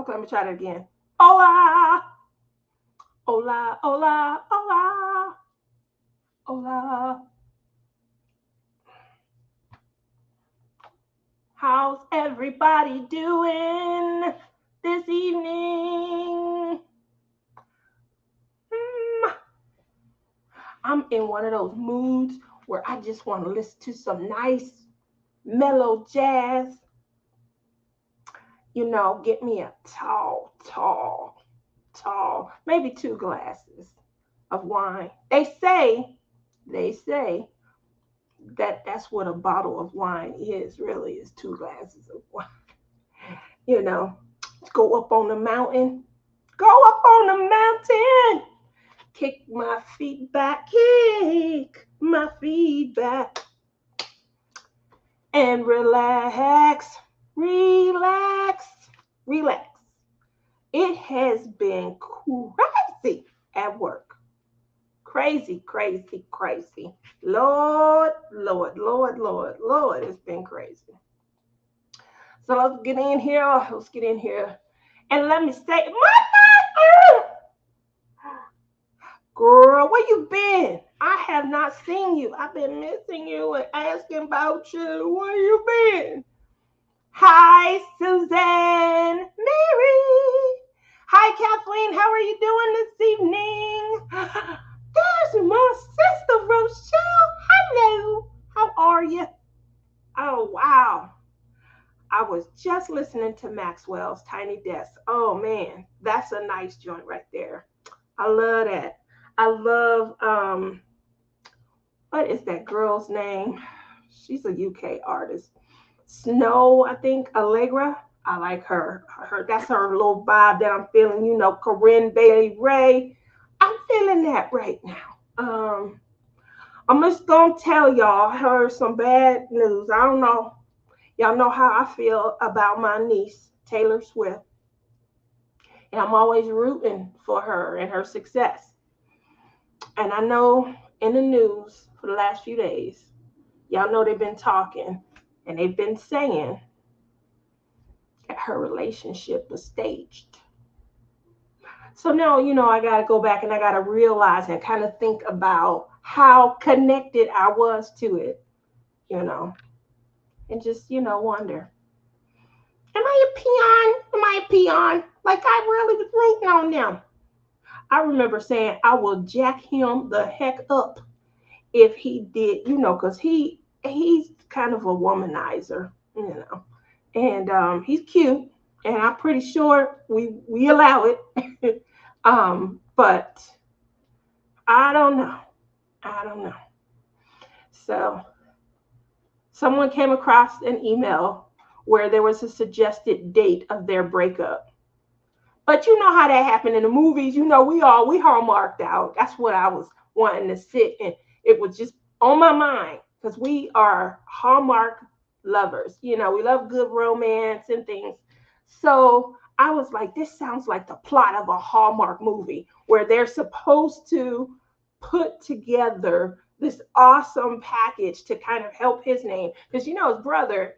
Okay, let me try that again. Hola, hola, hola, hola, hola. How's everybody doing this evening? I'm in one of those moods where I just want to listen to some nice, mellow jazz. Get me a tall, maybe 2 glasses of wine. They say that that's what a bottle of wine is, really, is 2 glasses of wine. You know, go up on the mountain, go up on the mountain, kick my feet back, kick my feet back, and relax, relax, relax. It has been crazy at work. Crazy, crazy, crazy. Lord, Lord, Lord, Lord, Lord, it's been crazy. So let's get in here. Let's get in here. And let me say, girl, where you been? I have not seen you. I've been missing you and asking about you. Where you been? Hi, Suzanne, Mary. Hi, Kathleen. How are you doing this evening? There's my sister, Rochelle. Hello. How are you? Oh, wow. I was just listening to Maxwell's Tiny Desk. Oh, man. That's a nice joint right there. I love that. I love, what is that girl's name? She's a UK artist. Snow, I think, Allegra. I like her. That's her little vibe that I'm feeling. Corinne Bailey Ray. I'm feeling that right now. I'm just gonna tell y'all. I heard some bad news. I don't know. Y'all know how I feel about my niece Taylor Swift, and I'm always rooting for her and her success. And I know in the news for the last few days, y'all know they've been talking and they've been saying that her relationship was staged. So now, I got to go back and I got to realize and kind of think about how connected I was to it, you know, and just, wonder, am I a peon? Am I a peon? Like I really was rooting on them. I remember saying I will jack him the heck up if he did, because he's kind of a womanizer, and he's cute, and I'm pretty sure we allow it. But I don't know. I don't know. So someone came across an email where there was a suggested date of their breakup. But you know how that happened in the movies. We hallmarked out. That's what I was wanting to sit and it was just on my mind because we are Hallmark lovers. We love good romance and things. So I was like, this sounds like the plot of a Hallmark movie where they're supposed to put together this awesome package to kind of help his name because his brother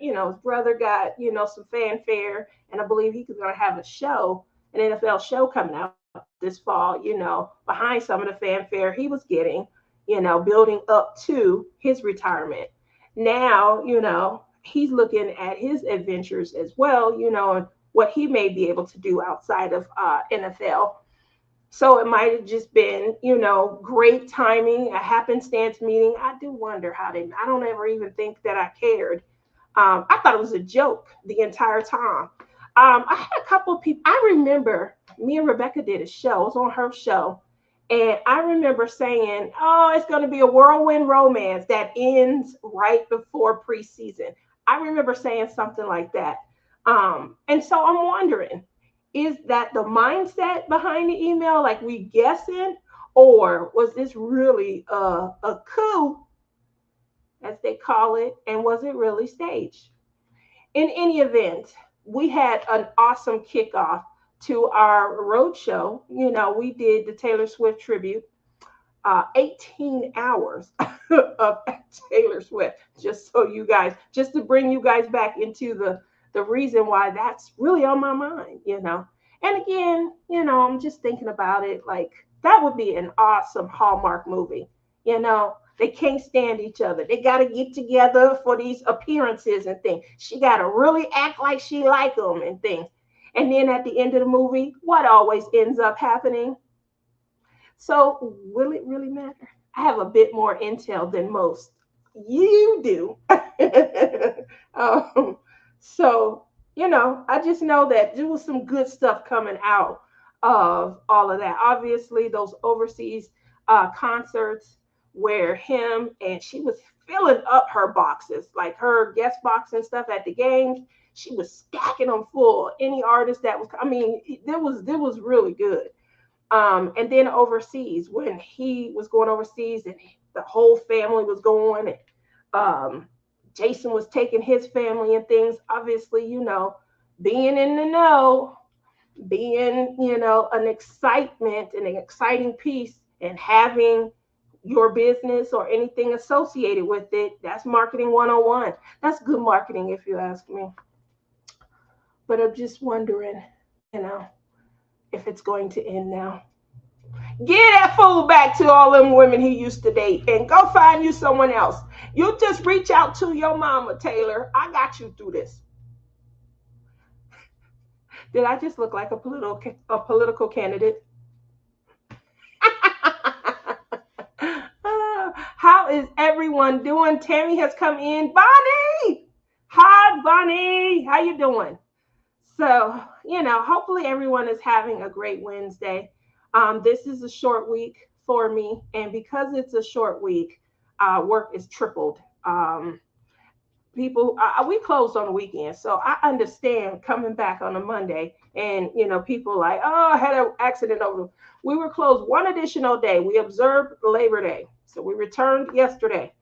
got some fanfare and I believe he's going to have a show, an NFL show coming out this fall, behind some of the fanfare he was getting, building up to his retirement. Now, he's looking at his adventures as well, and what he may be able to do outside of NFL. So it might have just been, great timing, a happenstance meeting. I do wonder I don't ever even think that I cared. I thought it was a joke the entire time. I had a couple of people, I remember me and Rebecca did a show, it was on her show. And I remember saying, oh, it's going to be a whirlwind romance that ends right before preseason. I remember saying something like that. And so I'm wondering, is that the mindset behind the email? Like we guessing? Or was this really a coup, as they call it? And was it really staged? In any event, we had an awesome kickoff to our road show. We did the Taylor Swift tribute, 18 hours of Taylor Swift, just to bring you guys back into the reason why that's really on my mind. And again, I'm just thinking about it like that would be an awesome Hallmark movie. They can't stand each other. They got to get together for these appearances and things. She got to really act like she like them and things. And then at the end of the movie, what always ends up happening? So will it really matter? I have a bit more intel than most. You do. um, so, I just know that there was some good stuff coming out of all of that. Obviously, those overseas concerts where him and she was filling up her boxes, like her guest box and stuff at the games. She was stacking them full. Any artist that was, I mean, there was really good. And then overseas, when he was going overseas and the whole family was going, and Jason was taking his family and things, obviously, being in the know, being, an excitement and an exciting piece, and having your business or anything associated with it, that's marketing 101. That's good marketing, if you ask me. But I'm just wondering, you know, if it's going to end now. Give that fool back to all them women he used to date and go find you someone else. You just reach out to your mama, Taylor. I got you through this. Did I just look like a political candidate? How is everyone doing? Tammy has come in. Bonnie! Hi, Bonnie. How you doing? So, hopefully everyone is having a great Wednesday. This is a short week for me, and because it's a short week, work is tripled. People, we closed on the weekend, so I understand coming back on a Monday, and people like, oh, I had an accident over. We were closed one additional day. We observed Labor Day, so we returned yesterday,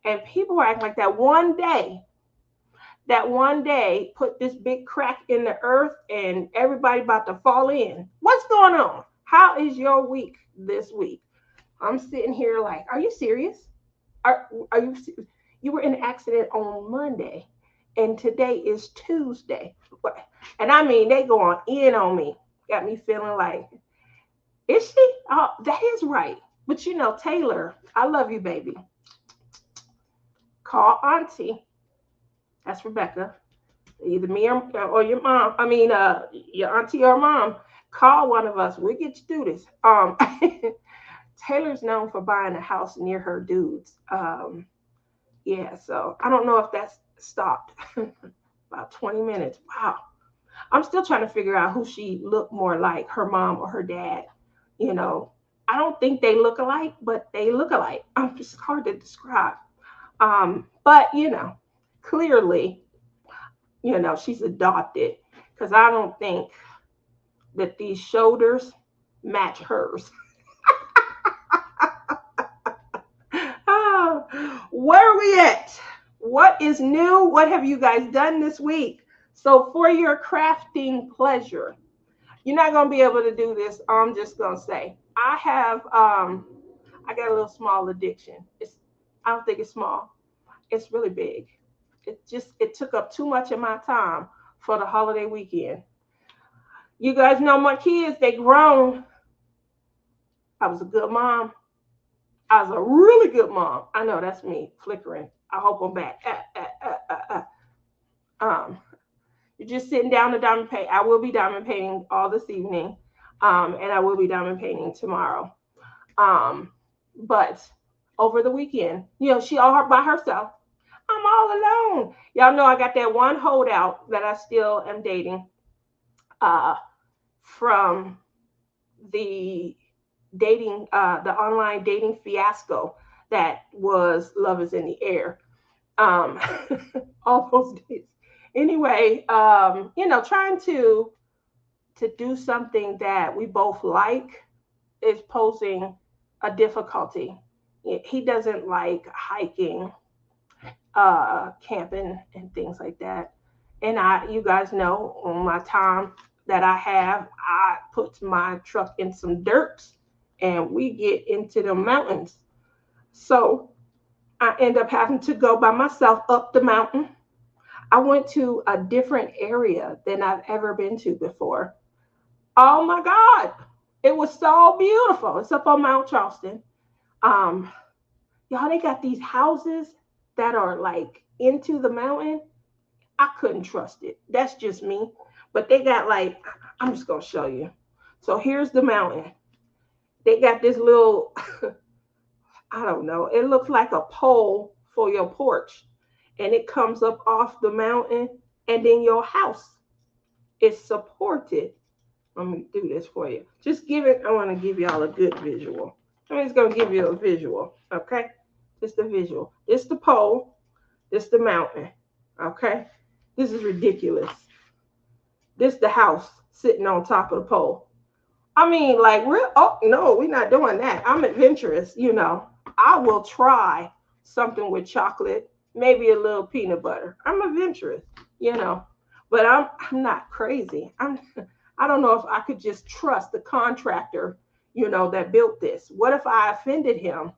and people were acting like that one day put this big crack in the earth and everybody about to fall in. What's going on? How is your week this week? I'm sitting here like, are you serious? Are you were in an accident on Monday and today is Tuesday. And I mean, they going in on me. Got me feeling like, is she? Oh, that is right. But Taylor, I love you, baby. Call Auntie. That's Rebecca. Either me or your mom. I mean, your auntie or mom. Call one of us. We'll get you through this. Taylor's known for buying a house near her dudes. Yeah, so I don't know if that's stopped. About 20 minutes. Wow. I'm still trying to figure out who she looked more like, her mom or her dad. I don't think they look alike, but they look alike. It's hard to describe. But clearly, she's adopted because I don't think that these shoulders match hers. Where are we at? What is new? What have you guys done this week? So for your crafting pleasure, you're not going to be able to do this. I'm just going to say, I got a little small addiction. I don't think it's small. It's really big. It took up too much of my time for the holiday weekend. You guys know my kids, they grown. I was a good mom. I was a really good mom. I know that's me flickering. I hope I'm back. You're just sitting down to diamond paint. I will be diamond painting all this evening. And I will be diamond painting tomorrow. But over the weekend, she all by herself. I'm all alone. Y'all know I got that one holdout that I still am dating from the online dating fiasco that was Love is in the Air. All those days. Anyway, trying to do something that we both like is posing a difficulty. He doesn't like hiking, camping and things like that. And you guys know, on my time that I have, I put my truck in some dirt and we get into the mountains. So I end up having to go by myself up the mountain. I went to a different area than I've ever been to before. Oh my God. It was so beautiful. It's up on Mount Charleston. Um, y'all, they got these houses that are like into the mountain. I couldn't trust it. That's just me. But they got like, I'm just gonna show you. So here's the mountain. They got this little, I don't know, it looks like a pole for your porch. And it comes up off the mountain, and then your house is supported. Let me do this for you. Just give it, I want to give y'all a good visual. I'm just gonna give you a visual, okay? Just a visual. This the pole, this the mountain, okay? This is ridiculous. This the house sitting on top of the pole. I mean, like, real. Oh no, we're not doing that. I'm adventurous, you know. I will try something with chocolate, maybe a little peanut butter. I'm adventurous, you know, but I'm not crazy. I don't know if I could just trust the contractor, you know, that built this. What if I offended him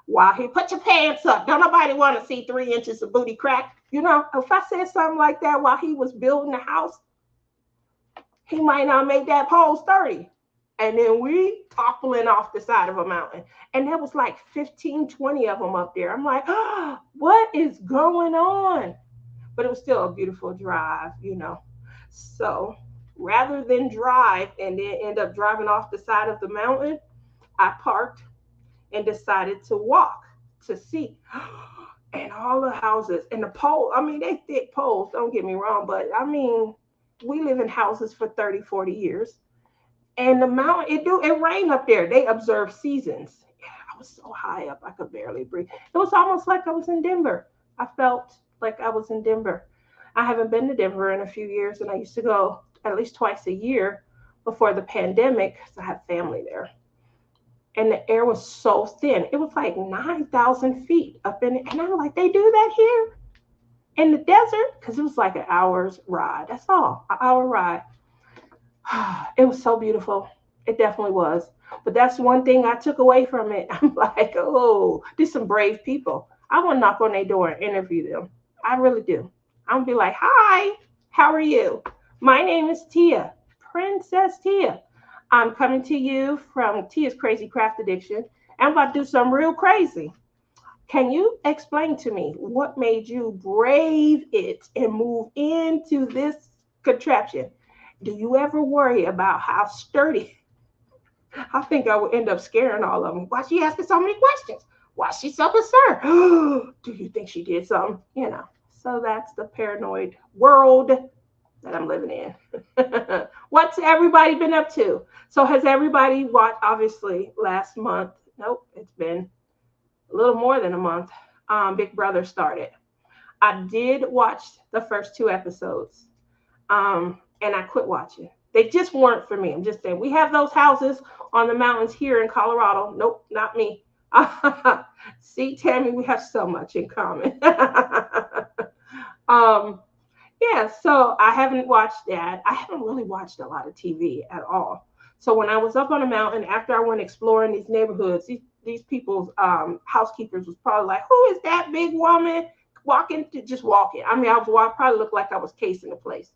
while he put your pants up? Don't nobody want to see 3 inches of booty crack. You know, if I said something like that while he was building the house, he might not make that pole sturdy. And then we toppling off the side of a mountain. And there was like 15, 20 of them up there. I'm like, oh, what is going on? But it was still a beautiful drive, you know. So rather than drive and then end up driving off the side of the mountain, I parked and decided to walk to see. And all the houses and the pole, I mean, they thick poles, don't get me wrong, but I mean, we live in houses for 30, 40 years. And the mountain, it rained up there. They observe seasons. Yeah, I was so high up I could barely breathe. It was almost like I was in Denver. I felt like I was in Denver. I haven't been to Denver in a few years, and I used to go at least twice a year before the pandemic because I have family there. And the air was so thin. It was like 9,000 feet up in it. And I'm like, they do that here in the desert? Because it was like an hour's ride. That's all, an hour ride. It was so beautiful. It definitely was. But that's one thing I took away from it. I'm like, oh, there's some brave people. I want to knock on their door and interview them. I really do. I'm gonna be like, hi, how are you? My name is Tia, Princess Tia. I'm coming to you from Tia's Crazy Craft Addiction. I'm about to do something real crazy. Can you explain to me what made you brave it and move into this contraption? Do you ever worry about how sturdy? I think I would end up scaring all of them. Why she asking so many questions? Why she so concerned? Do you think she did something? You know. So that's the paranoid world that I'm living in. What's everybody been up to? So has everybody watched? Obviously, last month. Nope, it's been a little more than a month. Big Brother started. I did watch the first 2 episodes. And I quit watching. They just weren't for me. I'm just saying, we have those houses on the mountains here in Colorado. Nope, not me. See, Tammy, we have so much in common. um, yeah, so I haven't watched that. I haven't really watched a lot of TV at all. So when I was up on the mountain, after I went exploring these neighborhoods, these people's housekeepers was probably like, who is that big woman just walking? I mean, probably looked like I was casing the place.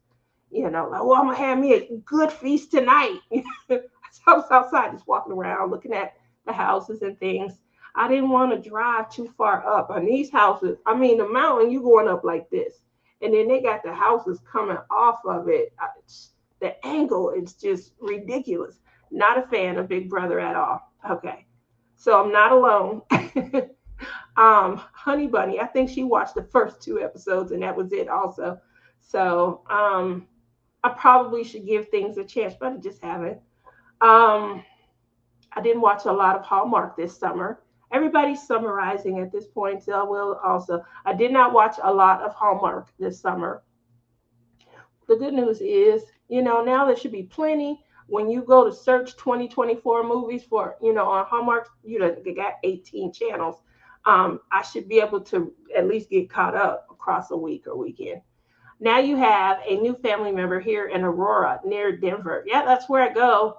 You know, like, well, I'm gonna have me a good feast tonight. So I was outside just walking around looking at the houses and things. I didn't want to drive too far up on these houses. I mean, the mountain, you going up like this. And then they got the houses coming off of it. The angle is just ridiculous. Not a fan of Big Brother at all. Okay. So I'm not alone. Honey Bunny, I think she watched the first 2 episodes and that was it also. So I probably should give things a chance, but I just haven't. I didn't watch a lot of Hallmark this summer. Everybody's summarizing at this point, so I will also. I did not watch a lot of Hallmark this summer. The good news is, you know, now there should be plenty. When you go to search 2024 movies for, you know, on Hallmark, you know, they got 18 channels. I should be able to at least get caught up across a week or weekend. Now you have a new family member here in Aurora near Denver. Yeah, that's where I go.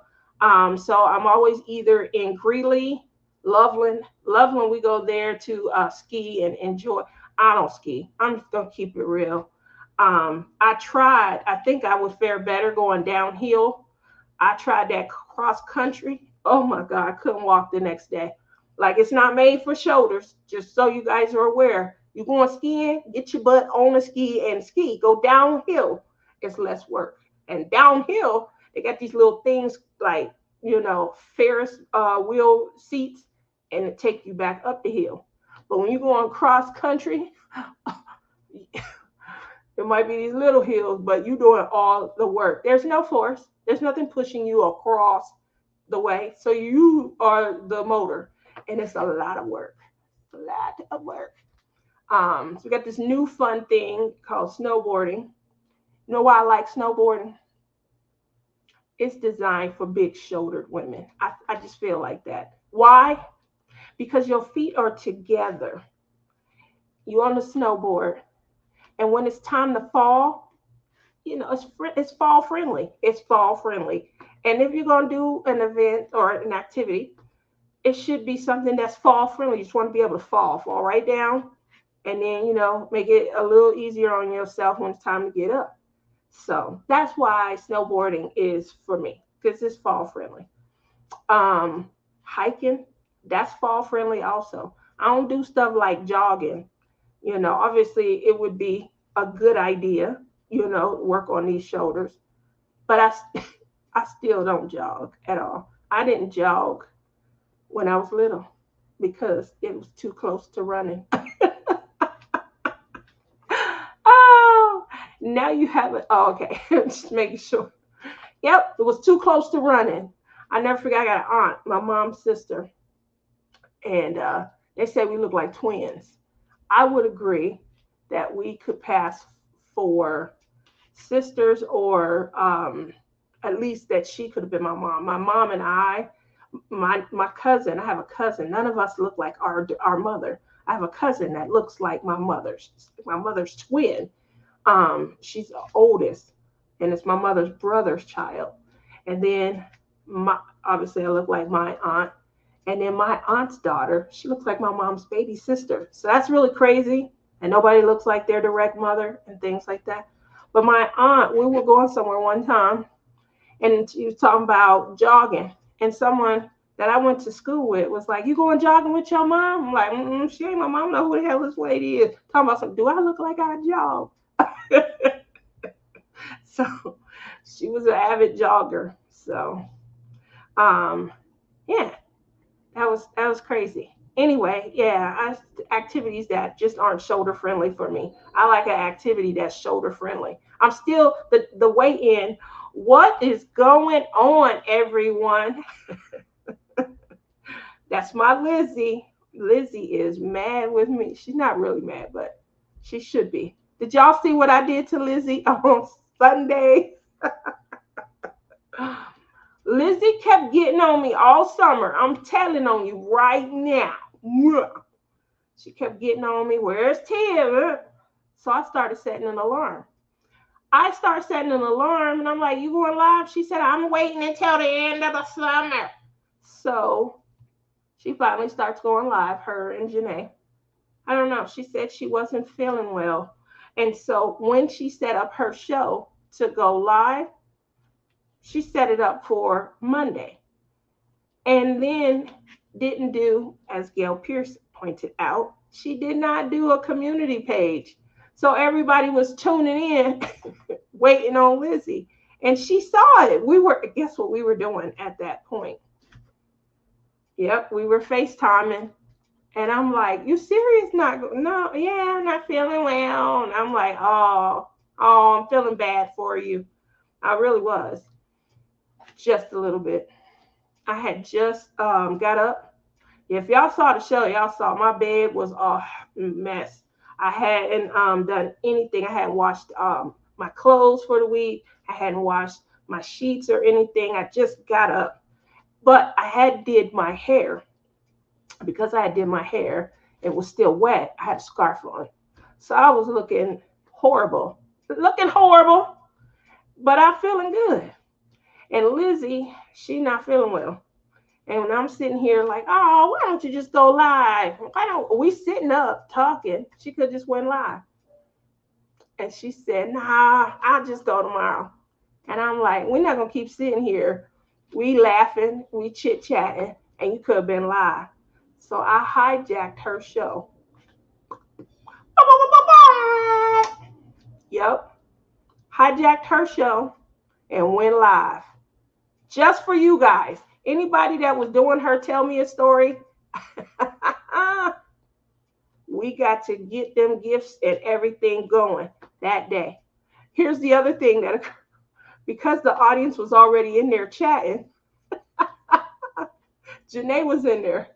So I'm always either in Greeley, Loveland. Loveland, we go there to ski and enjoy. I don't ski. I'm just going to keep it real. I tried. I think I would fare better going downhill. I tried that cross country. Oh my God, I couldn't walk the next day. Like it's not made for shoulders, just so you guys are aware. You going skiing, get your butt on a ski and ski. Go downhill. It's less work. And downhill, they got these little things like, Ferris wheel seats, and it take you back up the hill. But when you go on cross country, it might be these little hills, but you doing all the work. There's no force. There's nothing pushing you across the way. So you are the motor, and it's a lot of work. A lot of work. So we got this new fun thing called snowboarding. You know why I like snowboarding? It's designed for big shouldered women. I just feel like that. Why? Because your feet are together. You on the snowboard, and when it's time to fall, it's fall friendly. It's fall friendly. And if you're gonna do an event or an activity, it should be something that's fall friendly. You just want to be able to fall right down, and then make it a little easier on yourself when it's time to get up. So that's why snowboarding is for me, because it's fall friendly. Hiking, that's fall friendly also. I don't do stuff like jogging. Obviously it would be a good idea, work on these shoulders, but I still don't jog at all. I didn't jog when I was little because it was too close to running. Oh, now you have it. Oh, okay. Just making sure. Yep, it was too close to running. I never forget. I got an aunt, my mom's sister, and they said we look like twins. I would agree that we could pass for sisters, or at least that she could have been my mom. My mom and I, my cousin. I have a cousin. None of us look like our mother. I have a cousin that looks like my mother's twin. She's the oldest, and it's my mother's brother's child. And then obviously I look like my aunt. And then my aunt's daughter, she looks like my mom's baby sister. So that's really crazy. And nobody looks like their direct mother and things like that. But my aunt, we were going somewhere one time, and she was talking about jogging. And someone that I went to school with was like, "You going jogging with your mom?" I'm like, "She ain't my mom. I don't know who the hell this lady is." Talking about something. Do I look like I jog? So she was an avid jogger. So, yeah. That was crazy. Anyway, yeah, activities that just aren't shoulder friendly for me. I like an activity that's shoulder friendly. I'm still the way in. What is going on, everyone? That's my Lizzie. Lizzie is mad with me. She's not really mad, but she should be. Did y'all see what I did to Lizzie on Sunday? Lizzie kept getting on me all summer. I'm telling on you right now. She kept getting on me. Where's Tim? So I started setting an alarm. I started setting an alarm, and I'm like, "You going live?" She said, "I'm waiting until the end of the summer." So she finally starts going live, her and Janae. I don't know. She said she wasn't feeling well. And so when she set up her show to go live, she set it up for Monday, and then didn't do, as Gail Pierce pointed out, she did not do a community page. So everybody was tuning in, waiting on Lizzie, and she saw it. Guess what we were doing at that point? Yep, we were FaceTiming, and I'm like, "You serious? No, yeah, I'm not feeling well." And I'm like, oh, I'm feeling bad for you. I really was. Just a little bit. I had just got up. If y'all saw the show, y'all saw my bed was a mess. I hadn't done anything. I hadn't washed my clothes for the week. I hadn't washed my sheets or anything. I just got up. But I had did my hair. Because I had did my hair, it was still wet. I had a scarf on. So I was looking horrible. But I'm feeling good. And Lizzie, she's not feeling well. And when I'm sitting here like, "Oh, why don't you just go live? Why don't we sitting up talking?" She could just went live. And she said, "Nah, I'll just go tomorrow." And I'm like, "We're not gonna keep sitting here We laughing, we chit-chatting, and you could have been live. So I hijacked her show. Yep. Hijacked her show and went live. Just for you guys. Anybody that was doing her tell me a story, we got to get them gifts and everything going that day. Here's the other thing that occurred. Because the audience was already in there chatting, Janae was in there.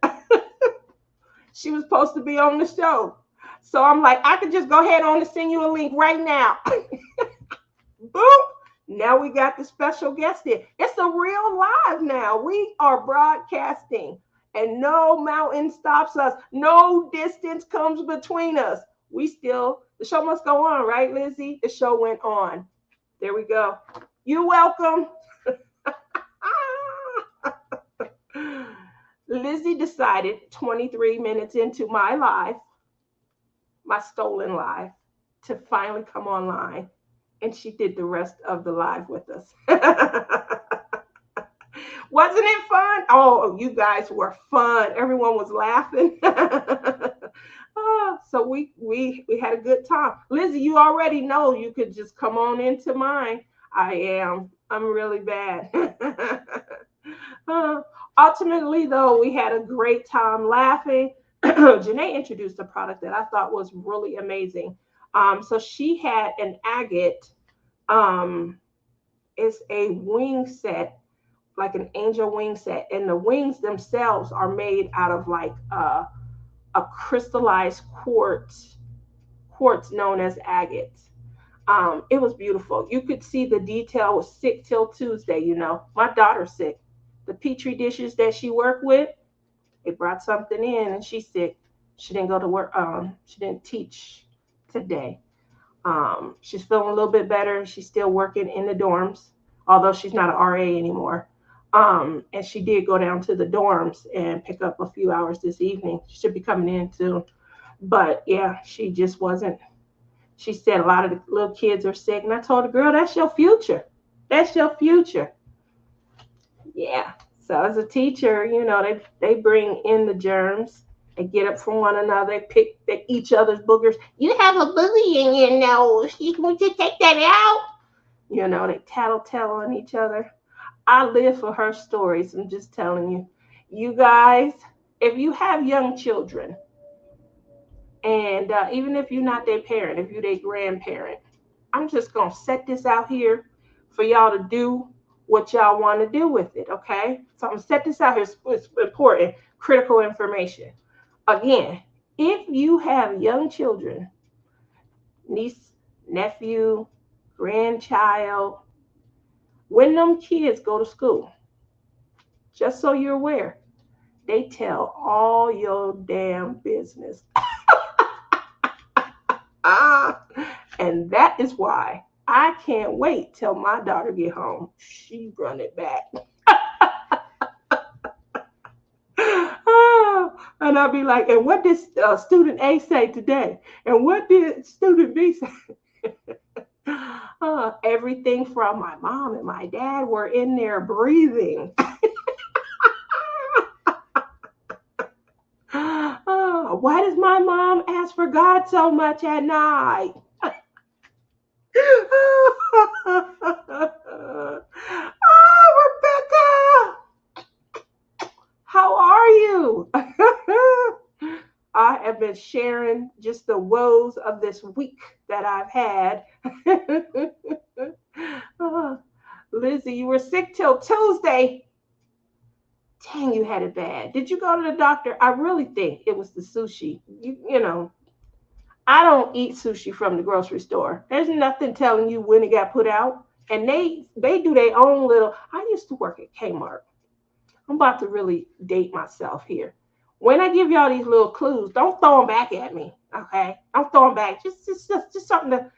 She was supposed to be on the show. So I'm like, I could just go ahead on and send you a link right now. Boom. Now we got the special guest here. It's a real live now. We are broadcasting, and no mountain stops us. No distance comes between us. The show must go on, right, Lizzie? The show went on. There we go. You're welcome. Lizzie decided 23 minutes into my live, my stolen live, to finally come online. And she did the rest of the live with us. Wasn't it fun? Oh, you guys were fun. Everyone was laughing. So we had a good time. Lizzie, you already know you could just come on into mine. I'm really bad. Ultimately, though, we had a great time laughing. Janae introduced a product that I thought was really amazing. So she had an agate. It's a wing set, like an angel wing set, and the wings themselves are made out of like a crystallized quartz known as agate. It was beautiful. You could see the detail. Was sick till Tuesday. My daughter's sick. The petri dishes that she worked with, it brought something in, and she's sick. She didn't go to work. She didn't teach today. She's feeling a little bit better. She's still working in the dorms, although she's not an RA anymore. And she did go down to the dorms and pick up a few hours this evening. She should be coming in soon. But yeah, she just wasn't. She said a lot of the little kids are sick. And I told her, girl, that's your future. That's your future. Yeah. So as a teacher, they bring in the germs. They get up from one another. They each other's boogers. You have a boogie in your nose. You want to take that out? They tattletale on each other. I live for her stories. I'm just telling you. You guys, if you have young children, and even if you're not their parent, if you're their grandparent, I'm just going to set this out here for y'all to do what y'all want to do with it, okay? So I'm going to set this out here. It's important, critical information. Again, if you have young children, niece, nephew, grandchild, when them kids go to school, just so you're aware, they tell all your damn business. And that is why I can't wait till my daughter get home. She run it back. And I'll be like, and what did student A say today? And what did student B say? Everything from my mom and my dad were in there breathing. Why does my mom ask for God so much at night? Rebecca, how are you? I have been sharing just the woes of this week that I've had. Lizzie, you were sick till Tuesday. Dang, you had it bad. Did you go to the doctor? I really think it was the sushi. I don't eat sushi from the grocery store. There's nothing telling you when it got put out. And they do their own little. I used to work at Kmart. I'm about to really date myself here. When I give y'all these little clues, don't throw them back at me, okay? Don't throw them back. Just something to,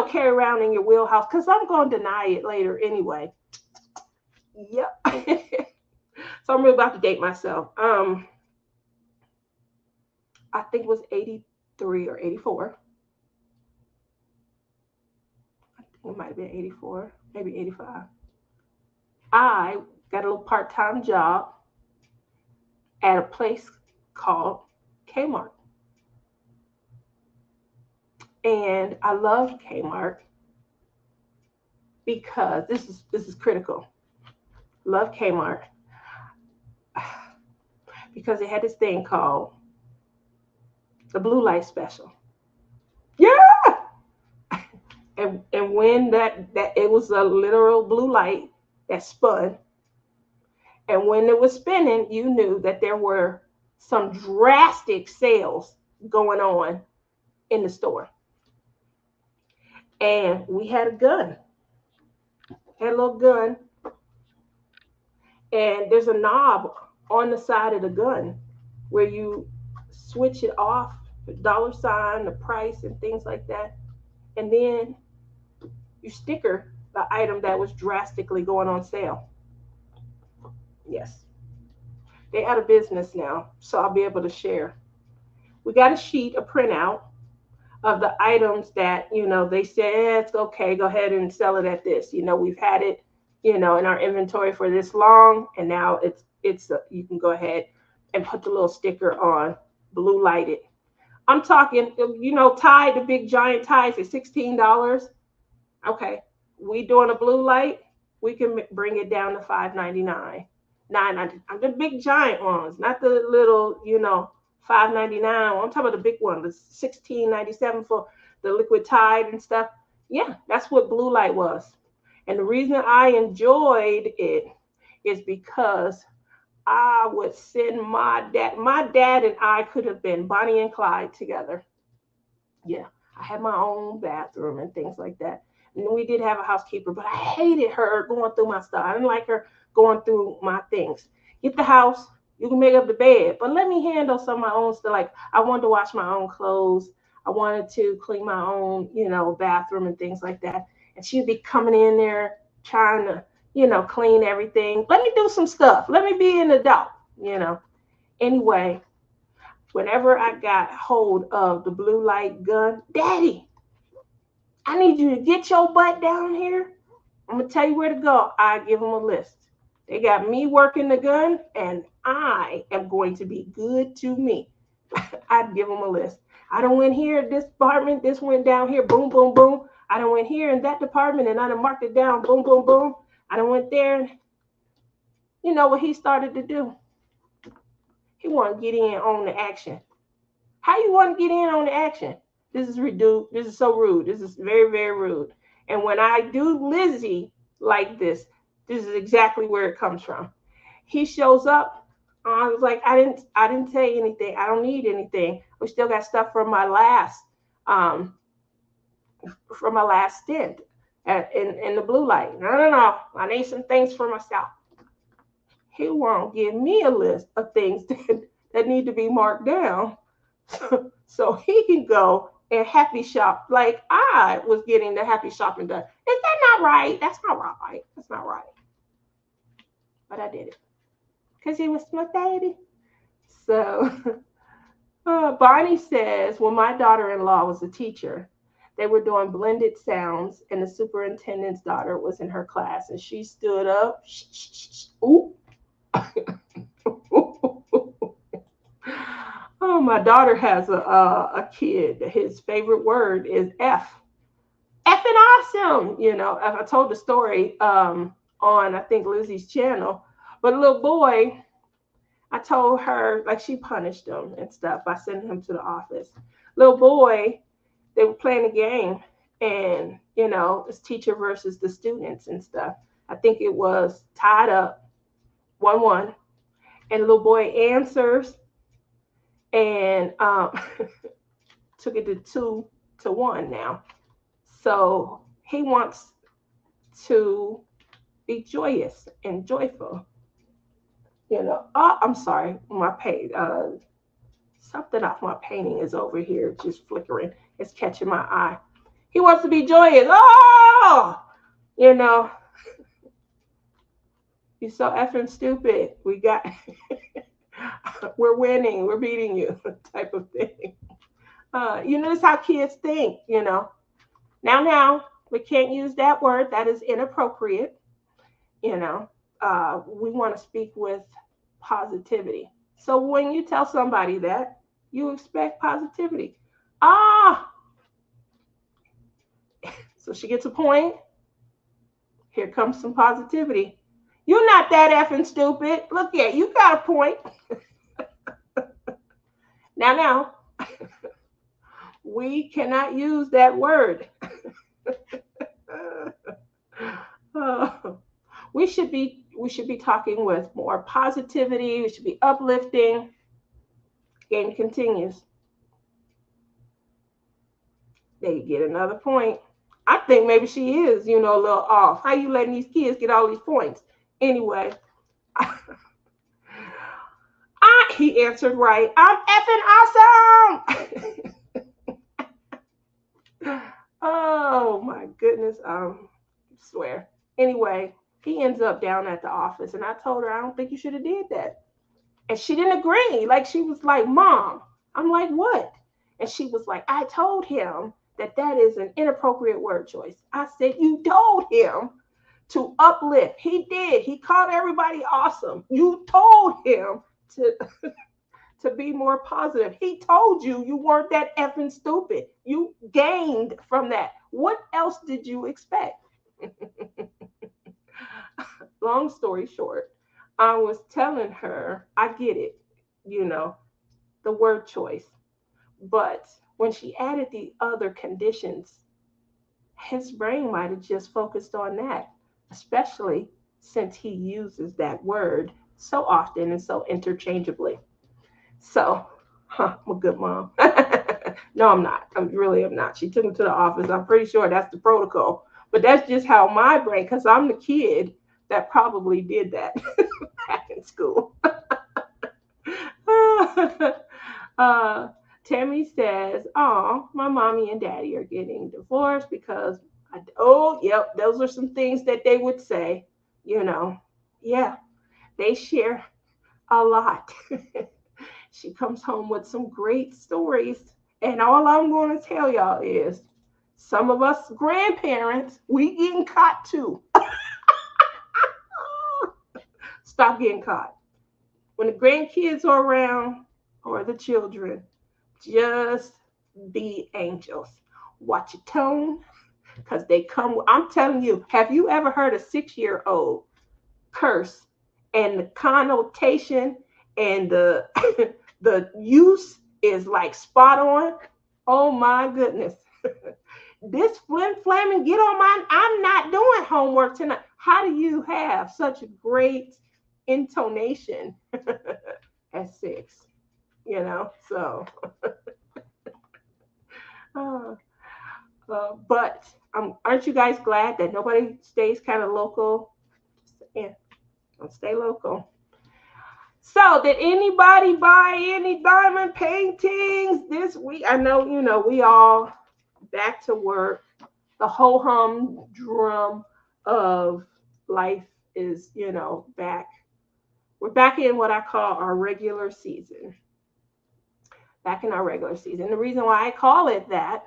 carry around in your wheelhouse, because I'm going to deny it later anyway. Yep. So I'm really about to date myself. I think it was 83 or 84. I think it might have been 84, maybe 85. I got a little part-time job at a place called Kmart. And I love Kmart because this is critical. Love Kmart because it had this thing called the blue light special. Yeah. And when that it was a literal blue light that spun, and when it was spinning, you knew that there were some drastic sales going on in the store. And we had a gun, had a little gun, and there's a knob on the side of the gun where you switch it off, the dollar sign, the price, and things like that. And then you sticker the item that was drastically going on sale. Yes. They out of business now, so I'll be able to share. We got a sheet, a printout of the items that, they said, it's okay, go ahead and sell it at this. We've had it, in our inventory for this long, and now you can go ahead and put the little sticker on, blue lighted. I'm talking, Tide, the big giant ties at $16. Okay, we doing a blue light, we can bring it down to $5.99. $9.99. The big giant ones, not the little, $5.99. I'm talking about the big one, the $16.97 for the liquid Tide and stuff. Yeah, that's what blue light was. And the reason I enjoyed it is because I would send my dad. My dad and I could have been Bonnie and Clyde together. Yeah, I had my own bathroom and things like that. And we did have a housekeeper, but I hated her going through my stuff. I didn't like her going through my things. Get the house, you can make up the bed, but let me handle some of my own stuff. Like I wanted to wash my own clothes. I wanted to clean my own, bathroom and things like that. And she'd be coming in there trying to, clean everything. Let me do some stuff. Let me be an adult. Anyway, whenever I got hold of the blue light gun, Daddy, I need you to get your butt down here. I'm going to tell you where to go. I give them a list. They got me working the gun, and I am going to be good to me. I'd give them a list. I done went here, this department, this went down here, boom, boom, boom. I done went here in that department, and I done marked it down, boom, boom, boom. I done went there, and you know what he started to do? He wanted to get in on the action. How you want to get in on the action? This is rude. This is so rude. This is very, very rude. And when I do Lizzie like this is exactly where it comes from. He shows up. I was like, I didn't say anything. I don't need anything. We still got stuff from my last stint in the blue light. No. I need some things for myself. He won't give me a list of things that need to be marked down so he can go and happy shop like I was getting the happy shopping done. Is that not right? That's not right. That's not right. But I did it because he was my baby. So Barney says, when my daughter-in-law was a teacher, they were doing blended sounds, and the superintendent's daughter was in her class, and she stood up. Ooh. Oh, my daughter has a kid. His favorite word is F. Effing awesome. I told the story on, I think, Lizzie's channel. But a little boy, I told her, like, she punished him and stuff by sending him to the office. Little boy, they were playing a game, and, it's teacher versus the students and stuff. I think it was tied up 1-1. And the little boy answers and took it to 2-1 now. So he wants to be joyous and joyful. Oh, I'm sorry. My something off my painting is over here just flickering. It's catching my eye. He wants to be joyous. Oh, you're so effing stupid. We're winning. We're beating you type of thing. That's how kids think, Now, we can't use that word. That is inappropriate, we want to speak with positivity. So when you tell somebody that, you expect positivity. Ah, so she gets a point. Here comes some positivity. You're not that effing stupid. Look at you, got a point. Now, we cannot use that word. We should be talking with more positivity. We should be uplifting. Game continues. They get another point. I think maybe she is, a little off. How you letting these kids get all these points? Anyway, he answered right. I'm effing awesome. Oh my goodness. I swear. Anyway, he ends up down at the office, and I told her I don't think you should have did that. And she didn't agree. Like she was like, Mom. I'm like, what? And she was like, I told him that is an inappropriate word choice. I said, you told him to uplift. He did. He called everybody awesome. You told him to to be more positive. He told you you weren't that effing stupid. You gained from that. What else did you expect? Long story short, I was telling her, I get it, the word choice. But when she added the other conditions, his brain might have just focused on that, especially since he uses that word so often and so interchangeably. So, I'm a good mom. No, I'm not. I'm not. She took him to the office. I'm pretty sure that's the protocol. But that's just how my brain, because I'm the kid that probably did that back in school. uh, Tammy says, "Oh, my mommy and daddy are getting divorced because oh, yep, those are some things that they would say, you know. Yeah, they share a lot." She comes home with some great stories, and all I'm going to tell y'all is some of us grandparents, we getting caught too. Stop getting caught. When the grandkids are around or the children, just be angels. Watch your tone because they come. I'm telling you, have you ever heard a 6-year-old curse and the connotation and the the use is like spot on? Oh my goodness. This flim flam and get on my, I'm not doing homework tonight. How do you have such a great intonation at 6? So uh, but aren't you guys glad that nobody stays kind of local? Yeah, don't stay local. So, did anybody buy any diamond paintings this week? I know, we all back to work. The whole humdrum of life is, back. We're back in what I call our regular season. Back in our regular season. The reason why I call it that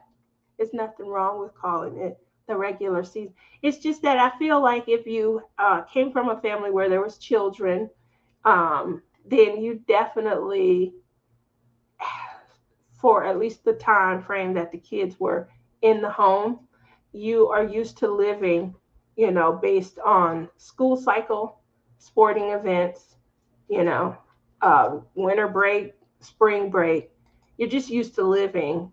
is nothing wrong with calling it the regular season. It's just that I feel like if you came from a family where there was children, then you definitely, for at least the time frame that the kids were in the home, you are used to living, based on school cycle, sporting events, winter break, spring break. You're just used to living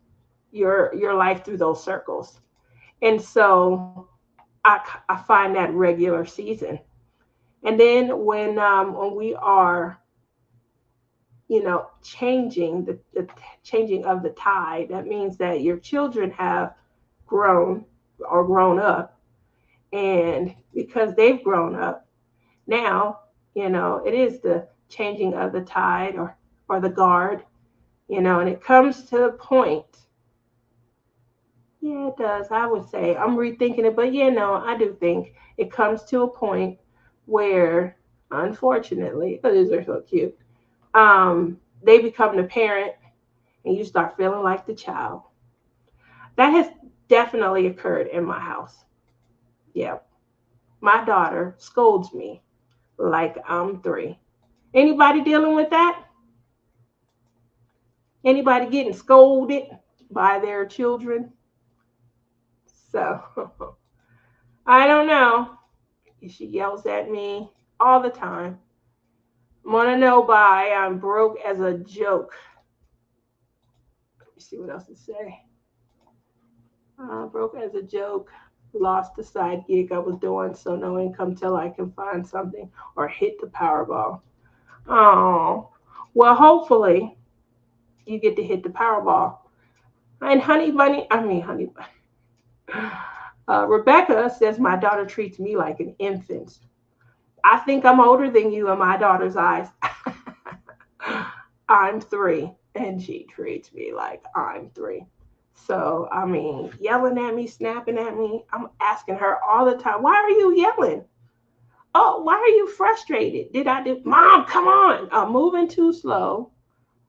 your life through those circles. And so I find that regular season. And then when we are, changing the changing of the tide, that means that your children have grown or grown up. And because they've grown up, now, it is the changing of the tide or the guard, and it comes to the point. Yeah, it does. I would say I'm rethinking it, but yeah, no, I do think it comes to a point where, unfortunately, these are so cute. They become the parent, and you start feeling like the child. That has definitely occurred in my house. Yeah, my daughter scolds me like I'm 3. Anybody dealing with that? Anybody getting scolded by their children? So I don't know. She yells at me all the time. Want to know by I'm broke as a joke. Let me see what else to say. Broke as a joke. Lost the side gig I was doing, so no income till I can find something or hit the Powerball. Oh, well, hopefully you get to hit the Powerball. And Honey Bunny, I mean Honey Bunny. Rebecca says my daughter treats me like an infant. I think I'm older than you in my daughter's eyes. I'm 3, and she treats me like I'm 3. So, I mean, yelling at me, snapping at me. I'm asking her all the time, why are you yelling? Oh, why are you frustrated? Did I do, Mom, come on. I'm moving too slow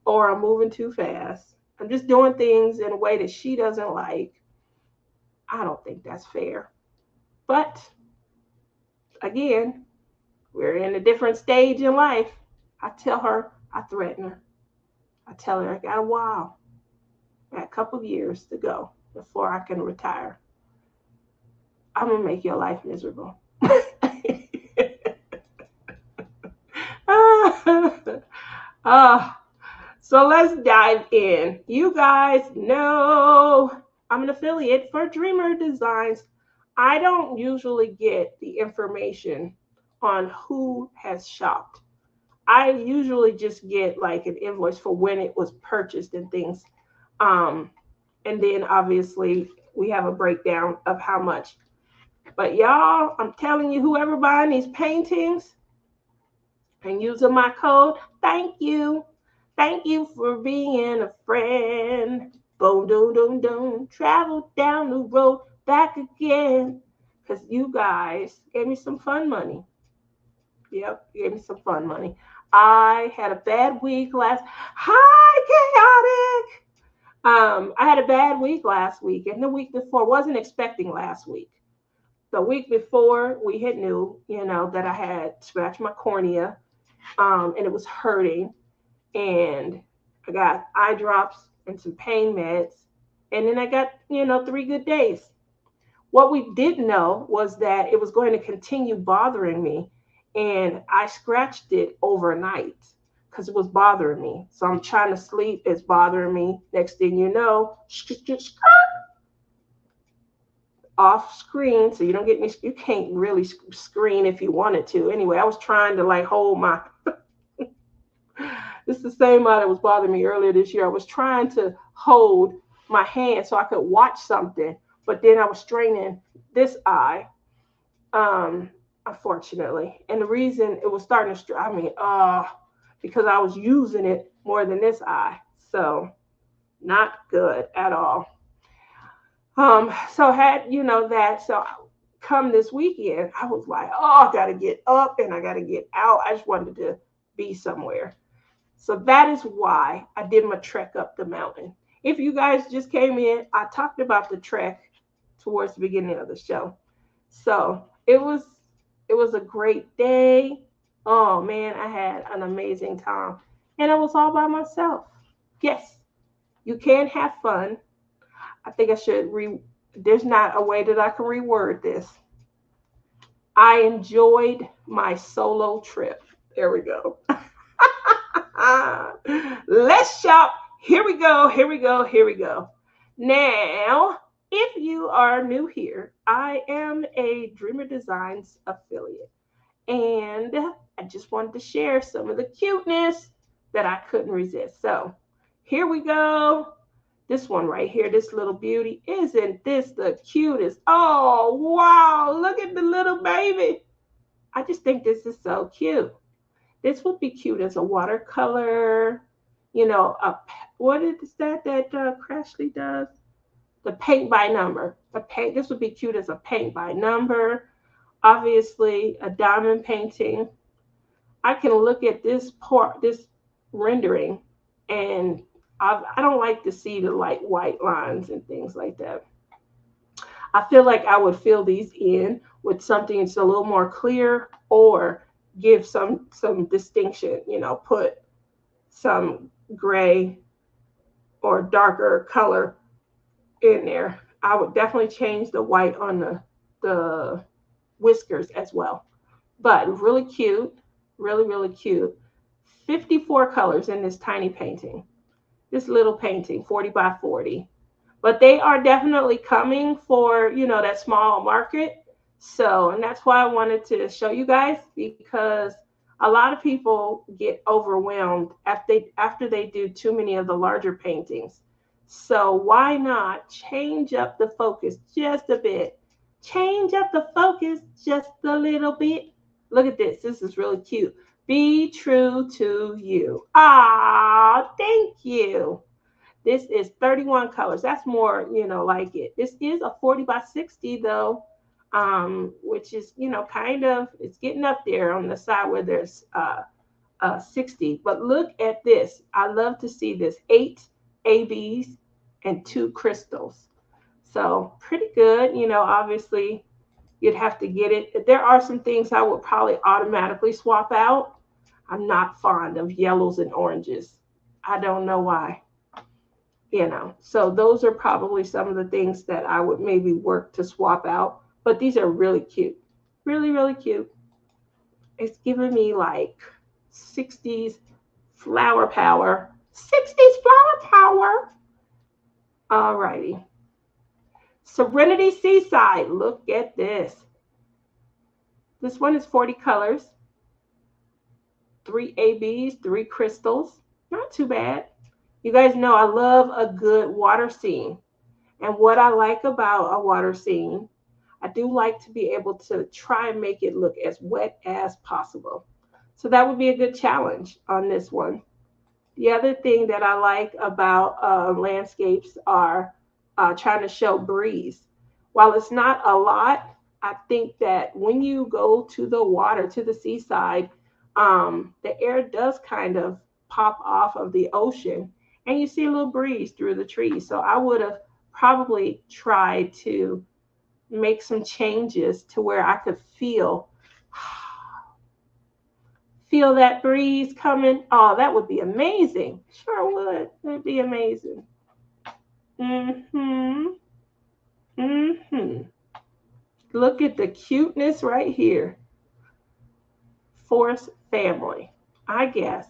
or I'm moving too fast. I'm just doing things in a way that she doesn't like. I don't think that's fair. But again, we're in a different stage in life. I tell her, I threaten her. I tell her I got a while, got a couple of years to go before I can retire. I'm going to make your life miserable. So let's dive in. You guys know I'm an affiliate for Dreamer Designs. I don't usually get the information on who has shopped. I usually just get like an invoice for when it was purchased and things. And then obviously we have a breakdown of how much. But y'all, I'm telling you, whoever buying these paintings and using my code, thank you. Thank you for being a friend. Boom, doom, doom, doom. Travel down the road, back again. Because you guys gave me some fun money. Yep, gave me some fun money. I had a bad week last. Hi, chaotic. I had a bad week last week, and the week before wasn't expecting last week. The week before, we had knew, that I had scratched my cornea, and it was hurting, and I got eye drops and some pain meds, and then I got 3 good days. What we didn't know was that it was going to continue bothering me, and I scratched it overnight because it was bothering me. So I'm trying to sleep, it's bothering me. Next thing you know, off screen, so you don't get me. You can't really screen if you wanted to. Anyway, I was trying to like hold my. This is the same eye that was bothering me earlier this year. I was trying to hold my hand so I could watch something, but then I was straining this eye. Unfortunately, and the reason it was starting to because I was using it more than this eye, so not good at all. So had that, so come this weekend, I was like, oh, I gotta get up and I gotta get out. I just wanted to be somewhere. So that is why I did my trek up the mountain. If you guys just came in, I talked about the trek towards the beginning of the show. So it was a great day. Oh man, I had an amazing time. And I was all by myself. Yes, you can have fun. I think I should there's not a way that I can reword this. I enjoyed my solo trip. There we go. Let's shop. Here we go. Here we go. Here we go. Now, if you are new here, I am a Dreamer Designs affiliate. And I just wanted to share some of the cuteness that I couldn't resist. So here we go. This one right here, this little beauty. Isn't this the cutest? Oh, wow. Look at the little baby. I just think this is so cute. This would be cute as a watercolor, what is that Crashley does? The paint by number. This would be cute as a paint by number. Obviously, a diamond painting. I can look at this rendering, and I don't like to see the light white lines and things like that. I feel like I would fill these in with something that's a little more clear, or give some distinction, you know, put some gray or darker color in there. I would definitely change the white on the whiskers as well. But really cute, really, really cute. 54 colors in this tiny painting, this little painting, 40 by 40. But they are definitely coming for, you know, that small market. So, and that's why I wanted to show you guys, because a lot of people get overwhelmed after they do too many of the larger paintings. So why not change up the focus just a bit? Change up the focus just a little bit. Look at this. This is really cute. Be true to you. Ah, thank you. This is 31 colors. That's more, you know, like it. This is a 40 by 60 though, which is, you know, kind of, it's getting up there on the side where there's 60. But look at this. I love to see this. 8 ABs and 2 crystals. So pretty good. You know, obviously you'd have to get it. There are some things I would probably automatically swap out. I'm not fond of yellows and oranges. I don't know why. You know, so those are probably some of the things that I would maybe work to swap out. But these are really cute. Really, really cute. It's giving me like 60s flower power. 60s flower power. Alrighty. Serenity Seaside. Look at this. This one is 40 colors. 3 ABs, 3 crystals. Not too bad. You guys know I love a good water scene. And what I like about a water scene, I do like to be able to try and make it look as wet as possible. So that would be a good challenge on this one. The other thing that I like about landscapes are trying to show breeze. While it's not a lot, I think that when you go to the water, to the seaside, the air does kind of pop off of the ocean and you see a little breeze through the trees. So I would have probably tried to make some changes to where I could feel that breeze coming. Oh, that would be amazing. Sure would. It would be amazing. Mm-hmm. Mm-hmm. Look at the cuteness right here. Forest family, I guess.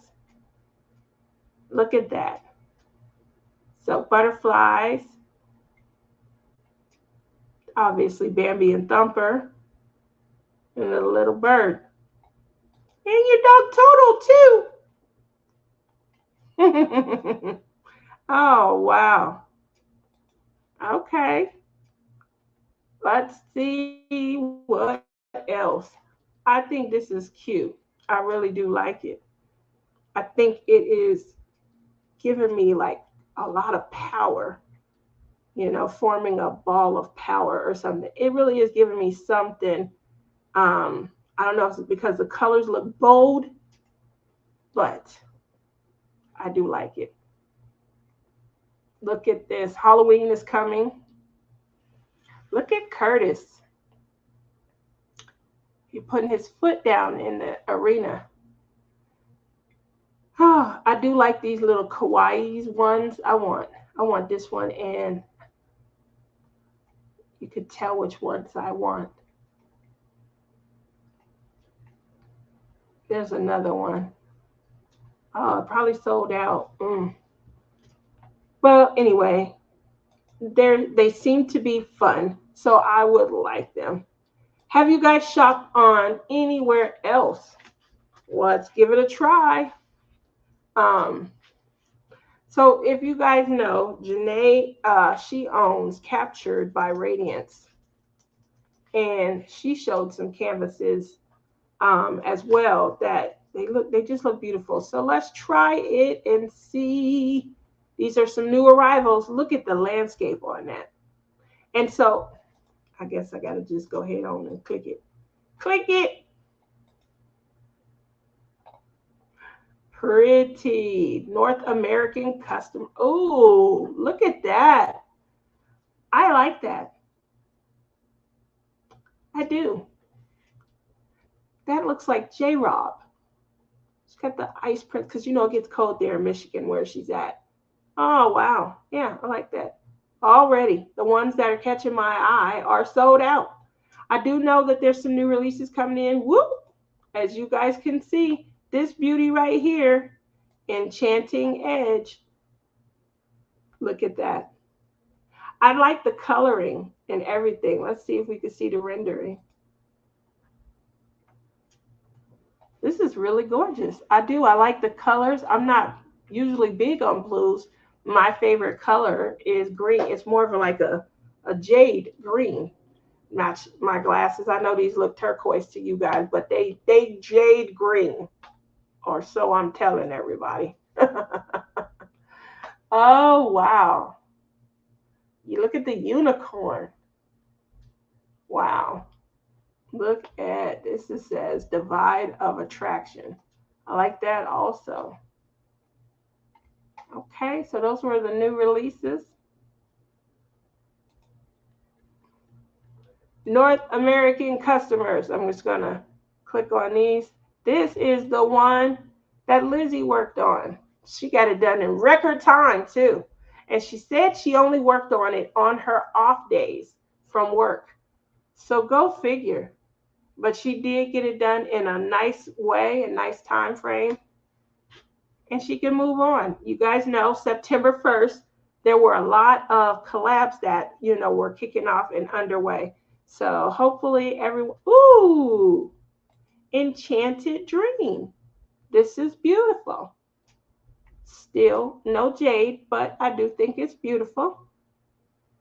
Look at that. So butterflies, obviously Bambi and Thumper, and a little bird. And your dog Total too. Oh, wow. Okay. Let's see what else. I think this is cute. I really do like it. I think it is giving me like a lot of power, you know, forming a ball of power or something. It really is giving me something. I don't know if it's because the colors look bold, but I do like it. Look at this. Halloween is coming. Look at Curtis. He's putting his foot down in the arena. Oh, I do like these little kawaii ones. I want this one, and you could tell which ones I want. There's another one. Oh, it probably sold out. Well, anyway, they seem to be fun, so I would like them. Have you guys shopped on anywhere else? Let's give it a try. So if you guys know, Janae, she owns Captured by Radiance, and she showed some canvases as well that they just look beautiful. So let's try it and see. These are some new arrivals. Look at the landscape on that. And so I guess I got to just go ahead on and click it. Click it. Pretty. North American custom. Oh, look at that. I like that. I do. That looks like J-Rob. She's got the ice print because you know it gets cold there in Michigan where she's at. Oh, wow. Yeah, I like that. Already, the ones that are catching my eye are sold out. I do know that there's some new releases coming in. Whoop! As you guys can see, this beauty right here, Enchanting Edge. Look at that. I like the coloring and everything. Let's see if we can see the rendering. This is really gorgeous. I do. I like the colors. I'm not usually big on blues. My favorite color is green. It's more of like a jade green. Match my glasses. I know these look turquoise to you guys, but they jade green. Or so I'm telling everybody. Oh, wow. You look at the unicorn. Wow. Look at this. It says divide of attraction. I like that also. Okay, so those were the new releases. North American customers. I'm just going to click on these. This is the one that Lizzie worked on. She got it done in record time, too. And she said she only worked on it on her off days from work. So go figure. But she did get it done in a nice way, a nice time frame. And she can move on. You guys know September 1st, there were a lot of collabs that, were kicking off and underway. So hopefully everyone, ooh, Enchanted Dream. This is beautiful. Still no jade, but I do think it's beautiful.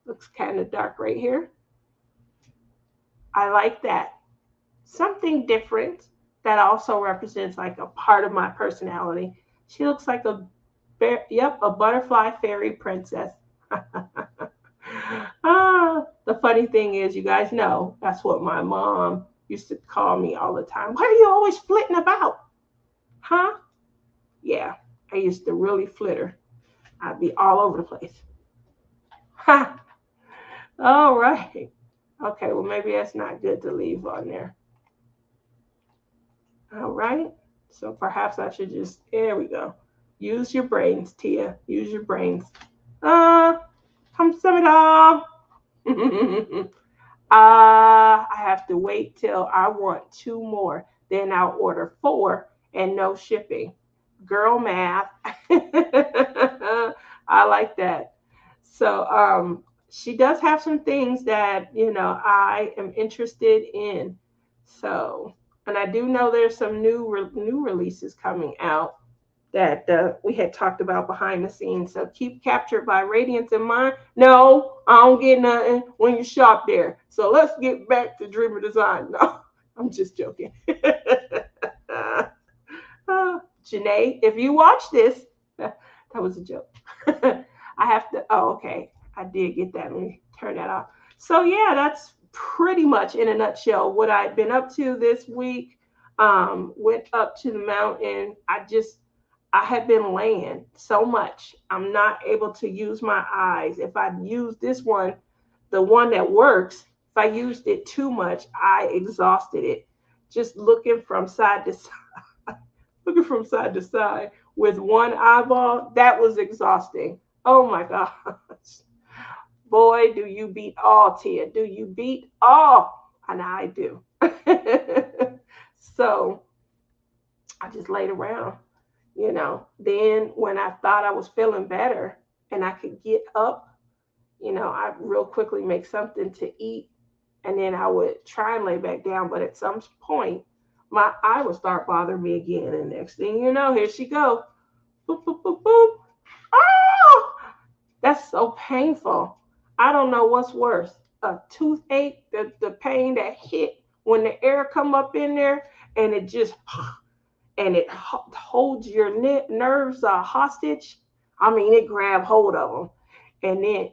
Looks kind of dark right here. I like that. Something different that also represents like a part of my personality. She looks like a butterfly fairy princess. The funny thing is, you guys know, that's what my mom used to call me all the time. Why are you always flitting about? Huh? Yeah, I used to really flitter. I'd be all over the place. Ha! All right. Okay, well, maybe that's not good to leave on there. All right. So perhaps I should just, there we go. Use your brains, Tia. Use your brains. Kamsahamnida. I have to wait till I want 2 more. Then I'll order 4 and no shipping. Girl math. I like that. So she does have some things that, I am interested in. So, and I do know there's some new releases coming out that we had talked about behind the scenes. So keep Captured by Radiance in mind. No, I don't get nothing when you shop there. So let's get back to Dreamer Design. No, I'm just joking. Janae, if you watch this, that was a joke. I have to, okay. I did get that. Let me turn that off. So yeah, that's pretty much in a nutshell what I've been up to this week. Went up to the mountain. I have been laying so much. I'm not able to use my eyes. If I use this one, the one that works, if I used it too much, I exhausted it. Just looking from side to side with one eyeball, that was exhausting. Oh my gosh. Boy, do you beat all, Tia. Do you beat all? And I do. So I just laid around. Then when I thought I was feeling better and I could get up, I real quickly make something to eat, and then I would try and lay back down. But at some point, my eye would start bothering me again. And next thing you know, here she go. Boop, boop, boop, boop. Oh, that's so painful. I don't know what's worse. A toothache, the pain that hit when the air come up in there and it just... and it holds your nerves hostage. I mean, it grabbed hold of them. And then,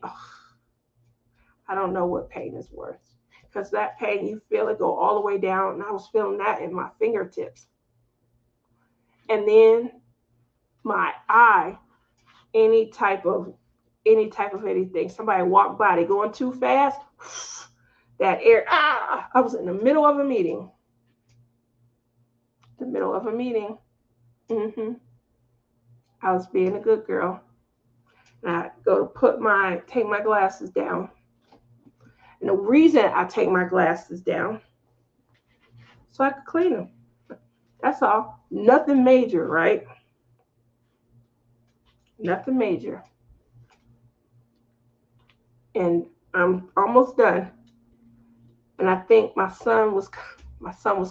I don't know what pain is worse. Because that pain, you feel it go all the way down. And I was feeling that in my fingertips. And then my eye, any type of anything. Somebody walked by, they going too fast. That air, I was in the middle of a meeting. The middle of a meeting. I was being a good girl. And I go to take my glasses down. And the reason I take my glasses down, so I could clean them. That's all. Nothing major, right? Nothing major. And I'm almost done. And I think my son was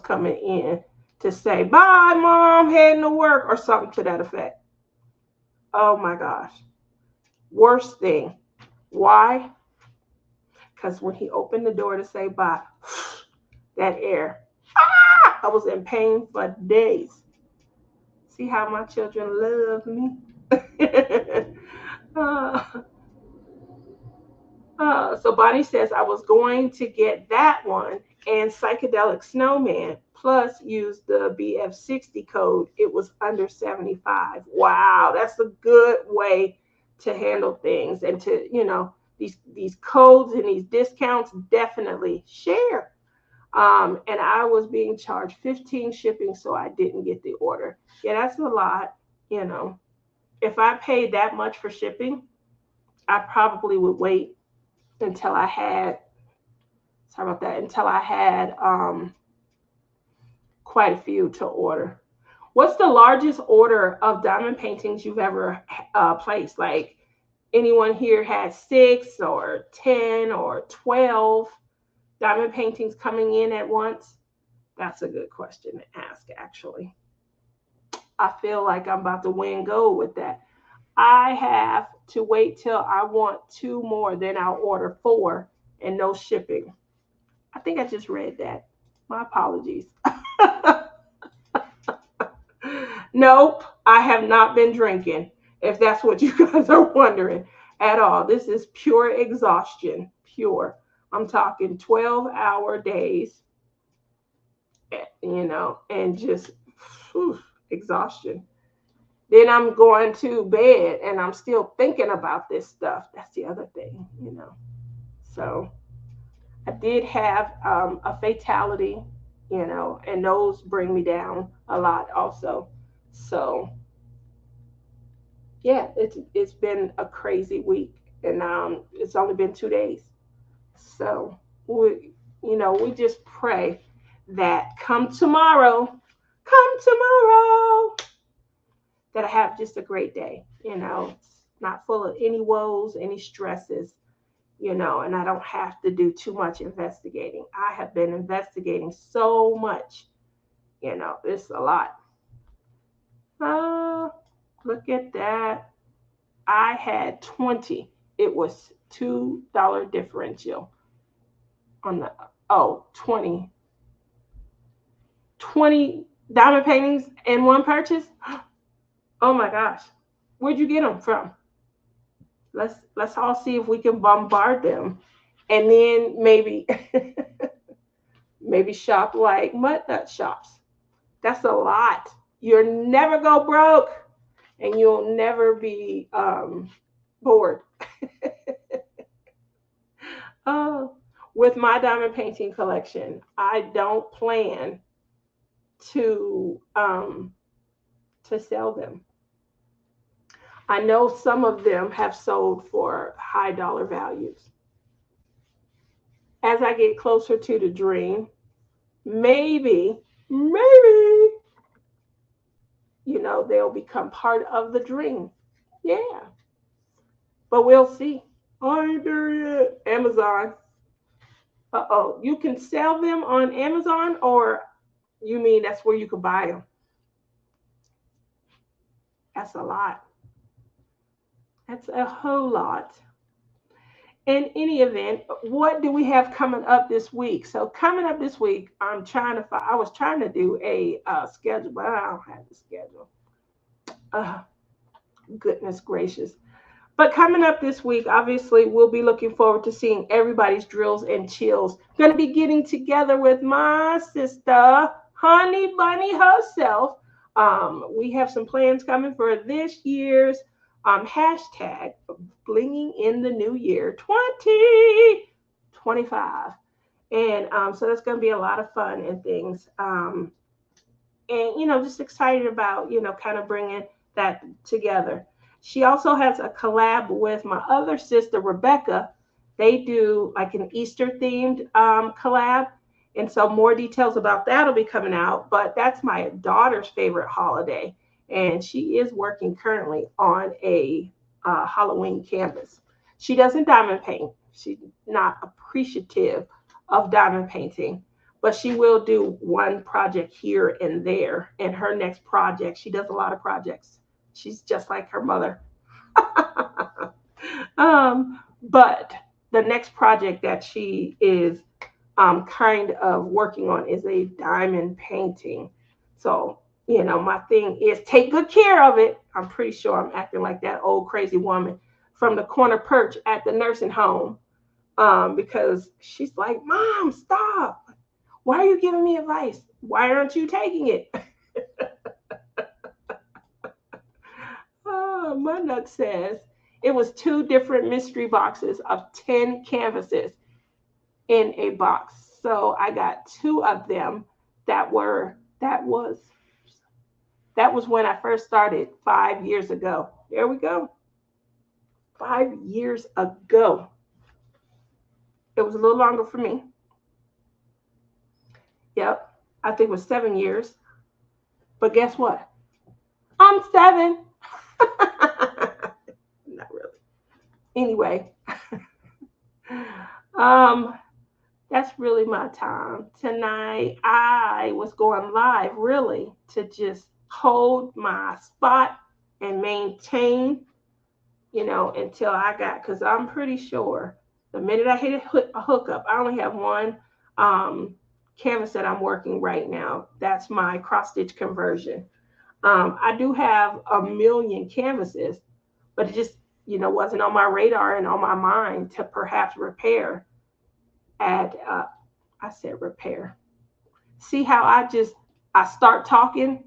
coming in to say, "Bye, Mom, heading to work," or something to that effect. Oh my gosh. Worst thing. Why? Because when he opened the door to say bye, that air, I was in pain for days. See how my children love me? So Bonnie says I was going to get that one and Psychedelic Snowman, plus use the BF60 code. It was under 75. Wow, that's a good way to handle things, and to, these codes and these discounts, definitely share. And I was being charged 15 shipping, so I didn't get the order. Yeah, that's a lot. If I paid that much for shipping, I probably would wait until I had, quite a few to order. What's the largest order of diamond paintings you've ever placed? Like, anyone here had 6 or 10 or 12 diamond paintings coming in at once? That's a good question to ask, actually. I feel like I'm about to win gold with that. I have to wait till I want 2 more, then I'll order 4 and no shipping. I think I just read that. My apologies. Nope, I have not been drinking, if that's what you guys are wondering at all. This is pure exhaustion. Pure. I'm talking 12-hour days, and just exhaustion. Then I'm going to bed and I'm still thinking about this stuff. That's the other thing. So I did have a fatality, and those bring me down a lot also. So yeah, it's been a crazy week, and it's only been 2 days. So we just pray that come tomorrow, that I have just a great day. It's not full of any woes, any stresses, and I don't have to do too much investigating. I have been investigating so much, it's a lot. Look at that. I had 20. It was $2 differential on the 20 diamond paintings in one purchase. Oh my gosh, where'd you get them from? Let's all see if we can bombard them, and then maybe shop like mud nut shops. That's a lot. You'll never go broke, and you'll never be bored. With my diamond painting collection, I don't plan to sell them. I know some of them have sold for high dollar values. As I get closer to the dream, maybe, they'll become part of the dream. Yeah. But we'll see. I ain't there yet. Amazon. You can sell them on Amazon, or you mean that's where you can buy them? That's a lot. That's a whole lot. In any event, what do we have coming up this week? So coming up this week, I was trying to do a schedule, but I don't have the schedule. Goodness gracious. But coming up this week, obviously, we'll be looking forward to seeing everybody's drills and chills. Going to be getting together with my sister, Honey Bunny herself. We have some plans coming for this year's hashtag blinging in the new year 2025. And so that's going to be a lot of fun and things. and just excited about kind of bringing that together. She also has a collab with my other sister Rebecca. They do like an Easter themed collab, and so more details about that will be coming out. But that's my daughter's favorite holiday, and she is working currently on a Halloween canvas. She doesn't diamond paint. She's not appreciative of diamond painting, but she will do one project here and there. And her next project, she does a lot of projects. She's just like her mother. But the next project that she is kind of working on is a diamond painting. So, my thing is take good care of it. I'm pretty sure I'm acting like that old crazy woman from the corner perch at the nursing home, because she's like, Mom, stop. Why are you giving me advice? Why aren't you taking it? My nut says it was two different mystery boxes of 10 canvases in a box. So I got two of them that was when I first started 5 years ago. There we go. 5 years ago. It was a little longer for me. Yep. I think it was 7 years. But guess what? I'm 7. Not really. Anyway, that's really my time. Tonight, I was going live really to just hold my spot and maintain, until I got, because I'm pretty sure the minute I hit a hookup, I only have one canvas that I'm working right now. That's my cross stitch conversion. I do have a million canvases, but it just, wasn't on my radar and on my mind to perhaps repair I said repair. See how I start talking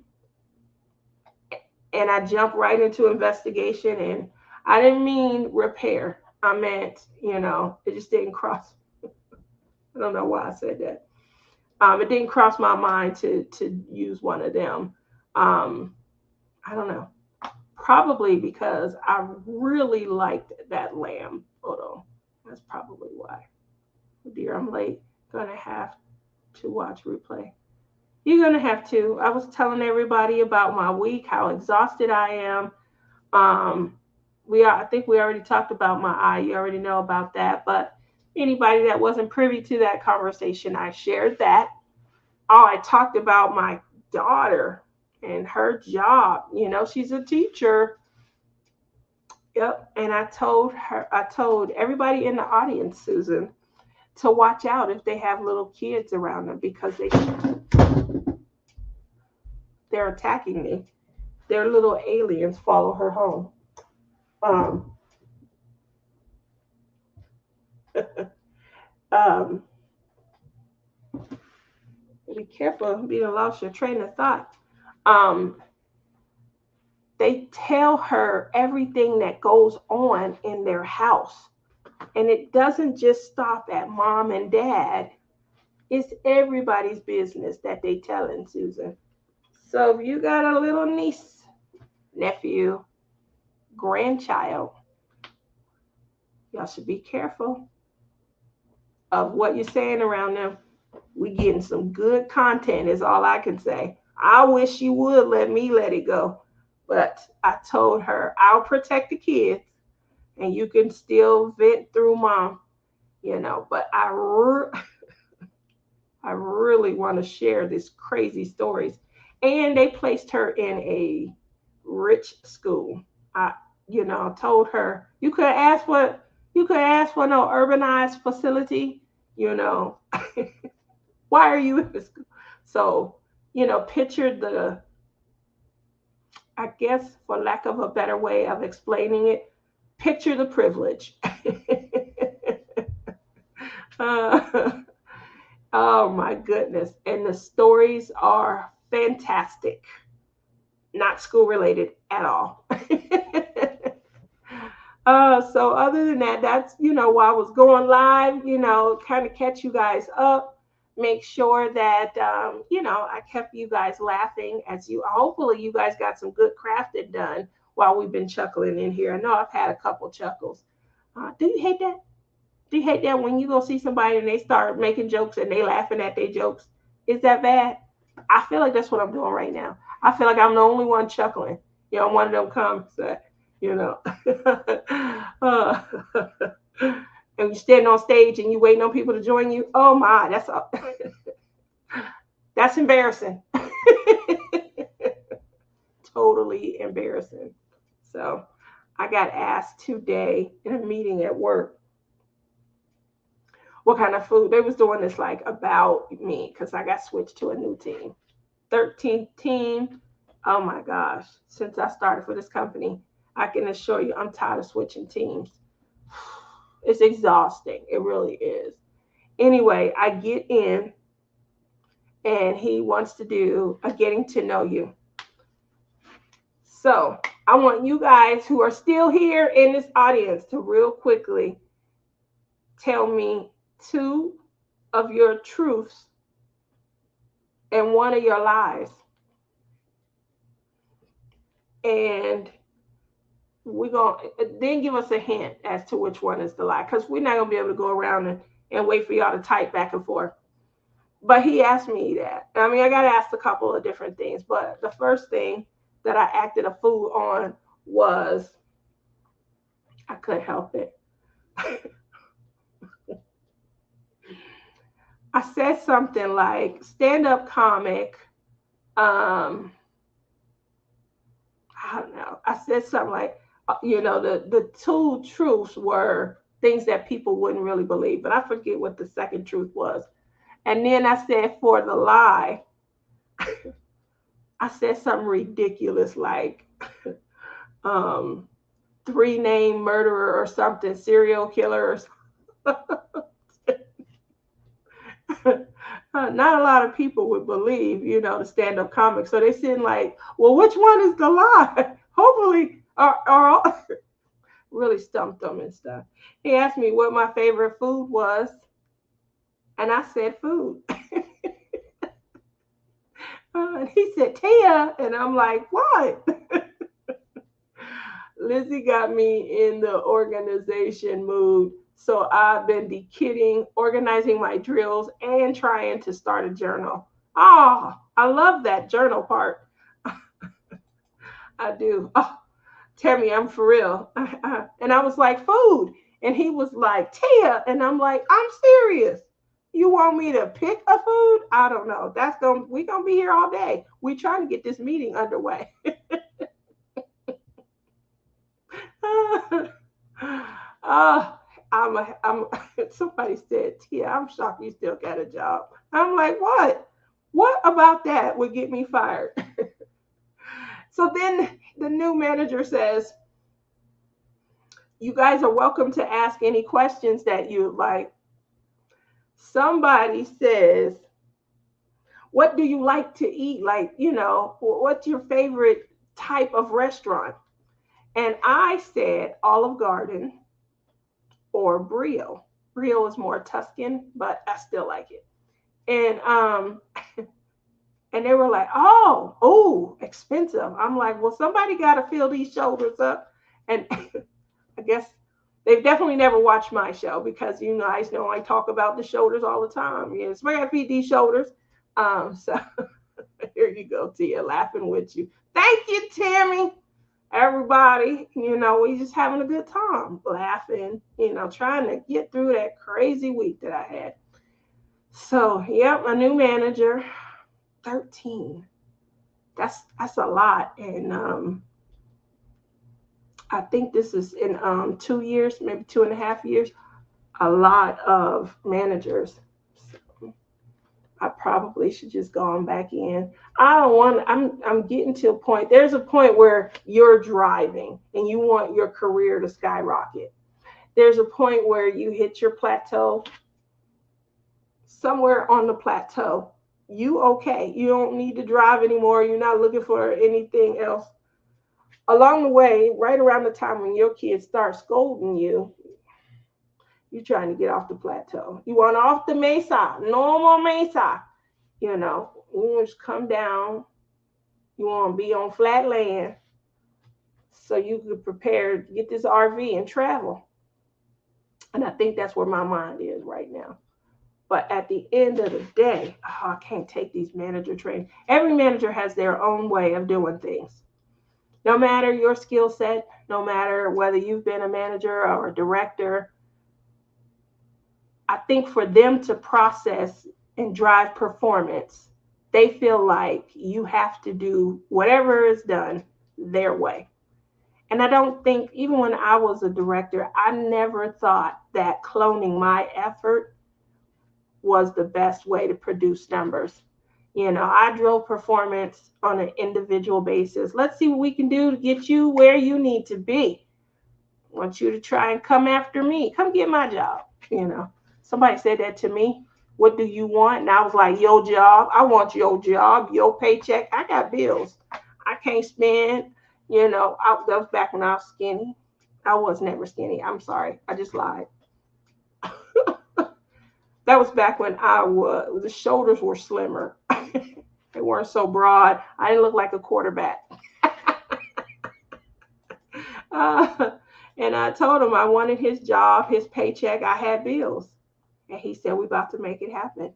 and I jump right into investigation, and I didn't mean repair. I meant, it just didn't cross. I don't know why I said that. It didn't cross my mind to use one of them. I don't know. Probably because I really liked that lamb photo. That's probably why. Oh dear, I'm late. Gonna have to watch replay. You're gonna have to. I was telling everybody about my week, how exhausted I am. I think we already talked about my eye. You already know about that. But anybody that wasn't privy to that conversation, I shared that. Oh, I talked about my daughter and her job. She's a teacher. Yep. And I told everybody in the audience, Susan, to watch out if they have little kids around them, because they're attacking me. Their little aliens follow her home. Um, be careful, being lost your train of thought. They tell her everything that goes on in their house. And it doesn't just stop at mom and dad. It's everybody's business that they telling, Susan. So if you got a little niece, nephew, grandchild, y'all should be careful of what you're saying around them. We getting some good content is all I can say. I wish you would let it go. But I told her, I'll protect the kids and you can still vent through mom, but I really want to share these crazy stories. And they placed her in a rich school. I told her, you could ask for no urbanized facility, Why are you in the school? So, picture I guess, for lack of a better way of explaining it, picture the privilege. Oh my goodness. And the stories are fantastic. Not school related at all. So other than that, that's, while I was going live, kind of catch you guys up. make sure that I kept you guys laughing as you. Hopefully, you guys got some good crafting done while we've been chuckling in here. I know I've had a couple chuckles. Do you hate that? Do you hate that when you go see somebody and they start making jokes and they laughing at their jokes? Is that bad? I feel like that's what I'm doing right now. I feel like I'm the only one chuckling. One of them comics that, you know. uh, and you stand on stage and you waiting on people to join you. Oh my, that's embarrassing. Totally embarrassing. So I got asked today in a meeting at work what kind of food they was doing. This like about me because I got switched to a new team, 13th team. Oh my gosh, since I started for this company, I can assure you I'm tired of switching teams. It's exhausting. It really is. Anyway, I get in and he wants to do a getting to know you. So I want you guys who are still here in this audience to real quickly tell me 2 of your truths and 1 of your lies. And we're going to then give us a hint as to which one is the lie, because we're not going to be able to go around and wait for y'all to type back and forth. But he asked me that. I mean, I got asked a couple of different things, but the first thing that I acted a fool on was I couldn't help it. I said something like stand-up comic. I don't know. I said something like, the 2 truths were things that people wouldn't really believe, but I forget what the second truth was. And then I said for the lie, I said something ridiculous like 3-name murderer or something, serial killer or not a lot of people would believe, the stand-up comic. So they sitting like, well, which one is the lie? Hopefully, or really stumped them and stuff. He asked me what my favorite food was, and I said food. And he said, Tia, and I'm like, what? Lizzie got me in the organization mood. So I've been de-kidding, organizing my drills, and trying to start a journal. Oh, I love that journal part. I do. Oh, Tammy, I'm for real. And I was like, food. And he was like, Tia. And I'm like, I'm serious. You want me to pick a food? I don't know. We're gonna be here all day. We're trying to get this meeting underway. Somebody said, Tia, I'm shocked you still got a job. I'm like, what? What about that would get me fired? So then the new manager says, you guys are welcome to ask any questions that you'd like. Somebody says, what do you like to eat? Like, what's your favorite type of restaurant? And I said Olive Garden or Brio. Brio is more Tuscan, but I still like it. And and they were like, oh, expensive. I'm like, well, somebody got to fill these shoulders up. And I guess they've definitely never watched my show because you guys know I talk about the shoulders all the time. Yes, we got to feed these shoulders. So here you go, Tia, laughing with you. Thank you, Tammy. Everybody, we just having a good time, laughing, trying to get through that crazy week that I had. So, yep, a new manager, 13. That's a lot. And I think this is in 2 years, maybe 2.5 years, a lot of managers. So I probably should just go on back in. I'm getting to a point. There's a point where you're driving and you want your career to skyrocket. There's a point where you hit your plateau. Somewhere on the plateau, you okay. You don't need to drive anymore. You're not looking for anything else. Along the way, right around the time when your kids start scolding you, You're trying to get off the plateau. You want off the mesa. No more mesa. You know, you want to just come down. You want to be on flat land so you can prepare to get this RV and travel. And I think that's where my mind is right now. But at the end of the day, oh, I can't take these manager trainings. Every manager has their own way of doing things. No matter your skill set, no matter whether you've been a manager or a director, I think for them to process and drive performance, they feel like you have to do whatever is done their way. And I don't think, even when I was a director, I never thought that cloning my effort was the best way to produce numbers. You know, I drove performance on an individual basis. Let's see what we can do to get you where you need to be. I want you to try and come after me. Come get my job. You know, somebody said that to me. What do you want? And I was like, your job. I want your job, your paycheck. I got bills. I can't spend. You know, that was back when I was skinny. I was never skinny. I'm sorry. I just lied. That was back when the shoulders were slimmer. They weren't so broad. I didn't look like a quarterback. uh, and I told him I wanted his job, his paycheck. I had bills. And he said, we're about to make it happen.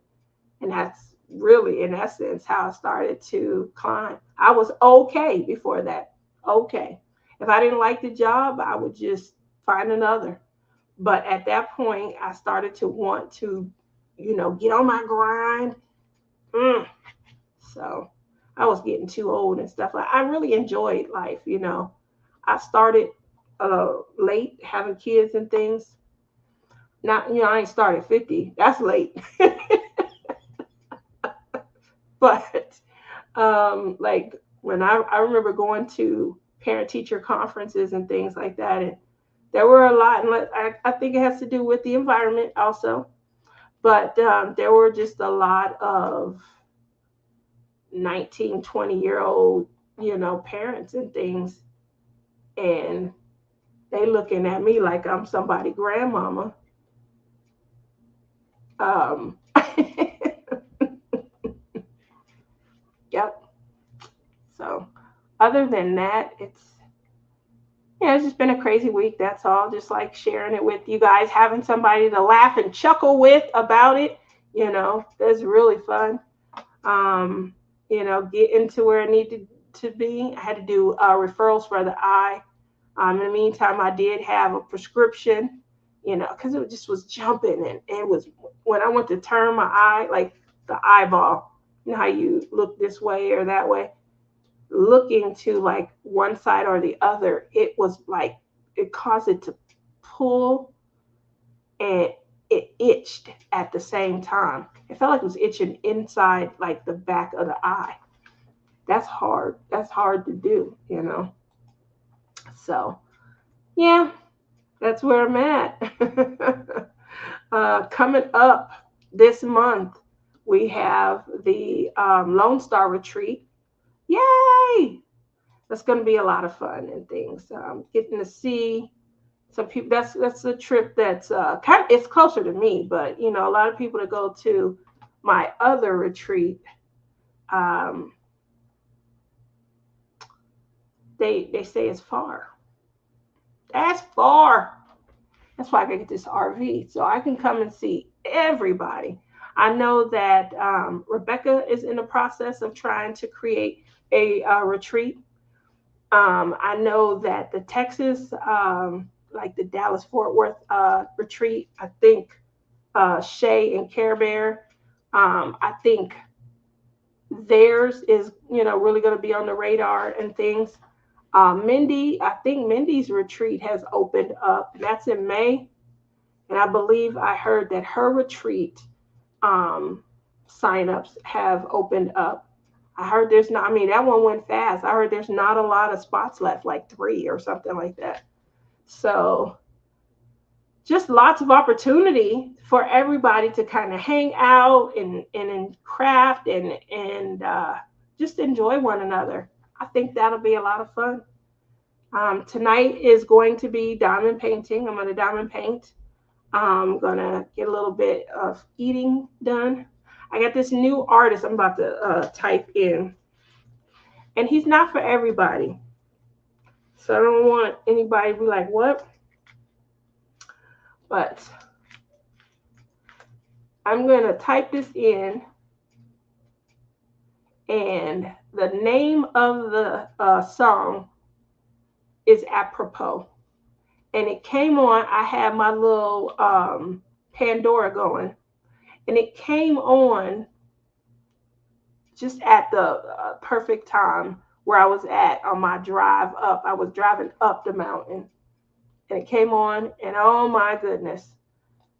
And that's really, in essence, how I started to climb. I was okay before that. Okay. If I didn't like the job, I would just find another. But at that point, I started to want to, you know, get on my grind. So I was getting too old and stuff. I really enjoyed life, you know. I started late having kids and things. Not, you know, I ain't started 50. That's late. But like when I remember going to parent teacher conferences and things like that, and there were a lot, and I think it has to do with the environment also, but there were just a lot of 19, 20-year-old, you know, parents and things, and they looking at me like I'm somebody grandmama. Um, yep. So other than that, it's just been a crazy week. That's all. Just like sharing it with you guys, having somebody to laugh and chuckle with about it. You know, that's really fun. You know, getting to where I needed to be. I had to do referrals for the eye. In the meantime, I did have a prescription, you know, because it just was jumping, and it was when I went to turn my eye, like the eyeball, you know how you look this way or that way, looking to like one side or the other, it was like it caused it to pull, and it itched at the same time. It felt like it was itching inside like the back of the eye. That's hard. That's hard to do, you know. So yeah, that's where I'm at. Coming up this month, we have the Lone Star Retreat. Yay! That's going to be a lot of fun and things. Getting to see some people. That's a trip that's it's closer to me, but you know, a lot of people that go to my other retreat, um, they say it's far. That's far. That's why I can get this RV so I can come and see everybody. I know that Rebecca is in the process of trying to create a retreat. I know that the Texas, like the Dallas Fort Worth retreat, I think Shay and Care Bear, I think theirs is, you know, really going to be on the radar and things. Mindy, I think Mindy's retreat has opened up. That's in May. And I believe I heard that her retreat signups have opened up. I heard there's not, I mean, that one went fast. I heard there's not a lot of spots left, like 3 or something like that. So just lots of opportunity for everybody to kind of hang out and craft and just enjoy one another. I think that'll be a lot of fun. Tonight is going to be diamond painting. I'm going to diamond paint. I'm gonna get a little bit of eating done. I got this new artist I'm about to type in, and he's not for everybody. So I don't want anybody to be like, what? But I'm gonna type this in, and the name of the song is Apropos. And it came on, I had my little Pandora going, and it came on just at the perfect time where I was at on my drive up. I was driving up the mountain, and it came on, and oh my goodness.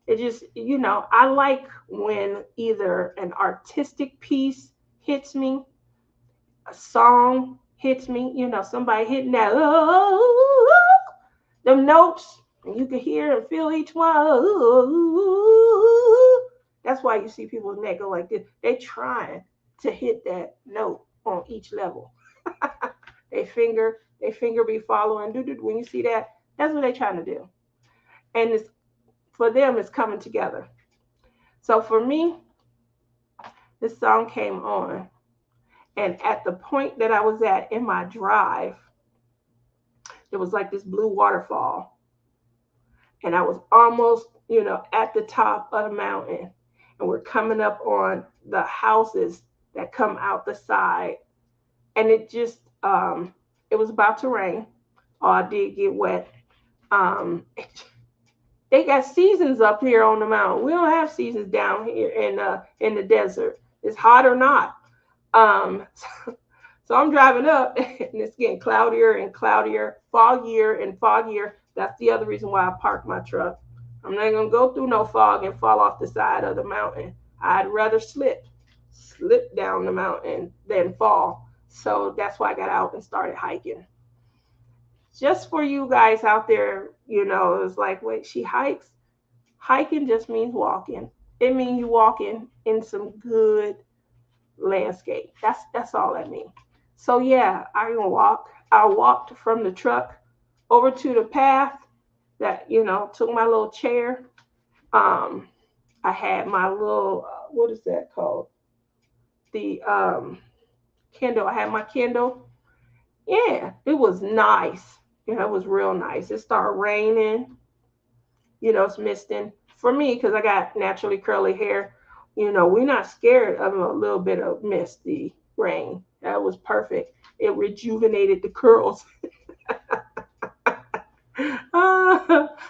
It just, I like when either an artistic piece hits me, a song hits me, somebody hitting that, them notes, and you can hear and feel each one. That's why you see people's neck go like this. They trying to hit that note on each level. They finger be following. When you see that, that's what they trying to do. And it's for them, it's coming together. So for me, this song came on, and at the point that I was at in my drive, there was like this blue waterfall, and I was almost, at the top of the mountain, and we're coming up on the houses that come out the side, and it just, it was about to rain. Oh, I did get wet. They got seasons up here on the mountain. We don't have seasons down here in the desert. It's hot or not. So I'm driving up, and it's getting cloudier and cloudier, foggier and foggier. That's the other reason why I parked my truck. I'm not gonna go through no fog and fall off the side of the mountain. I'd rather slip down the mountain than fall. So that's why I got out and started hiking. Just for you guys out there, it's like, wait, she hikes. Hiking just means walking. It means you walking in some good landscape. That's all that means. So yeah, I can walk. I walked from the truck over to the path that, took my little chair. I had my little what is that called? The Kindle. I had my Kindle. Yeah, it was nice. It was real nice. It started raining. It's misting. For me, because I got naturally curly hair, we're not scared of a little bit of misty rain. That was perfect. It rejuvenated the curls.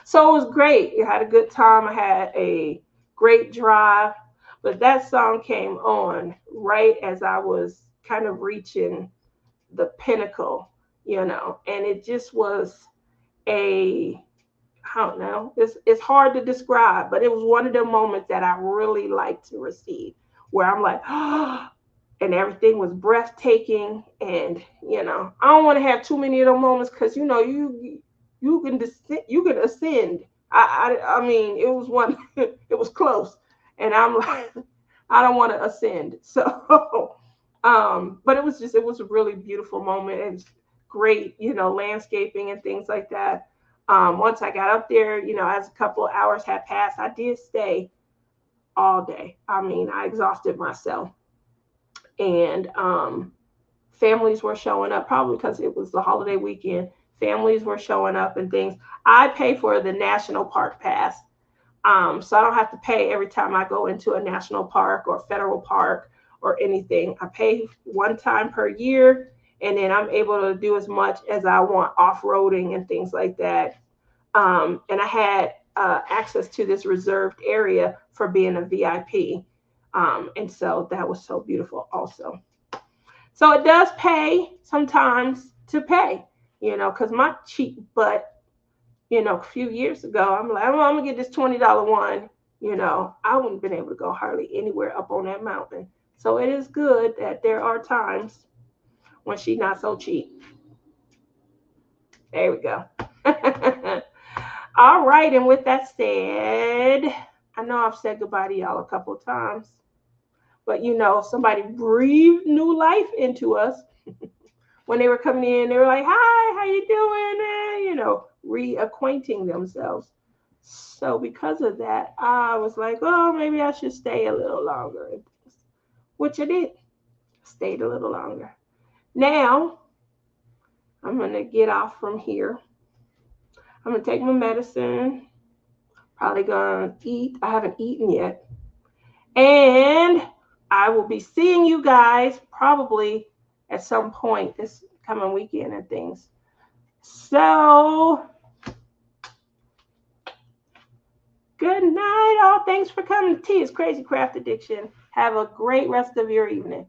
So it was great. I had a good time. I had a great drive. But that song came on right as I was kind of reaching the pinnacle, and it just was a, I don't know, it's hard to describe, but it was one of the moments that I really like to receive, where I'm like, oh, and everything was breathtaking. And I don't want to have too many of those moments, because you can ascend. I mean, it was one, it was close, and I'm like, I don't want to ascend. So, but it was a really beautiful moment. It was great, landscaping and things like that. Once I got up there, as a couple of hours had passed, I did stay all day. I mean, I exhausted myself, and families were showing up, probably because it was the holiday weekend. Families were showing up and things. I pay for the national park pass. So I don't have to pay every time I go into a national park or federal park or anything. I pay one time per year, and then I'm able to do as much as I want off-roading and things like that. And I had access to this reserved area for being a VIP. And so that was so beautiful also. So it does pay sometimes to pay, because my cheap butt, a few years ago, I'm like, I'm going to get this $20 one. I wouldn't have been able to go hardly anywhere up on that mountain. So it is good that there are times when she's not so cheap. There we go. All right. And with that said, I know I've said goodbye to y'all a couple of times, but somebody breathed new life into us. When they were coming in, they were like, hi, how you doing? Reacquainting themselves. So because of that, I was like, oh, maybe I should stay a little longer, which I did. Stayed a little longer. Now, I'm going to get off from here. I'm going to take my medicine. Probably going to eat. I haven't eaten yet. And I will be seeing you guys probably at some point this coming weekend and things. So, good night, all. Thanks for coming. Tea is Crazy Craft Addiction. Have a great rest of your evening.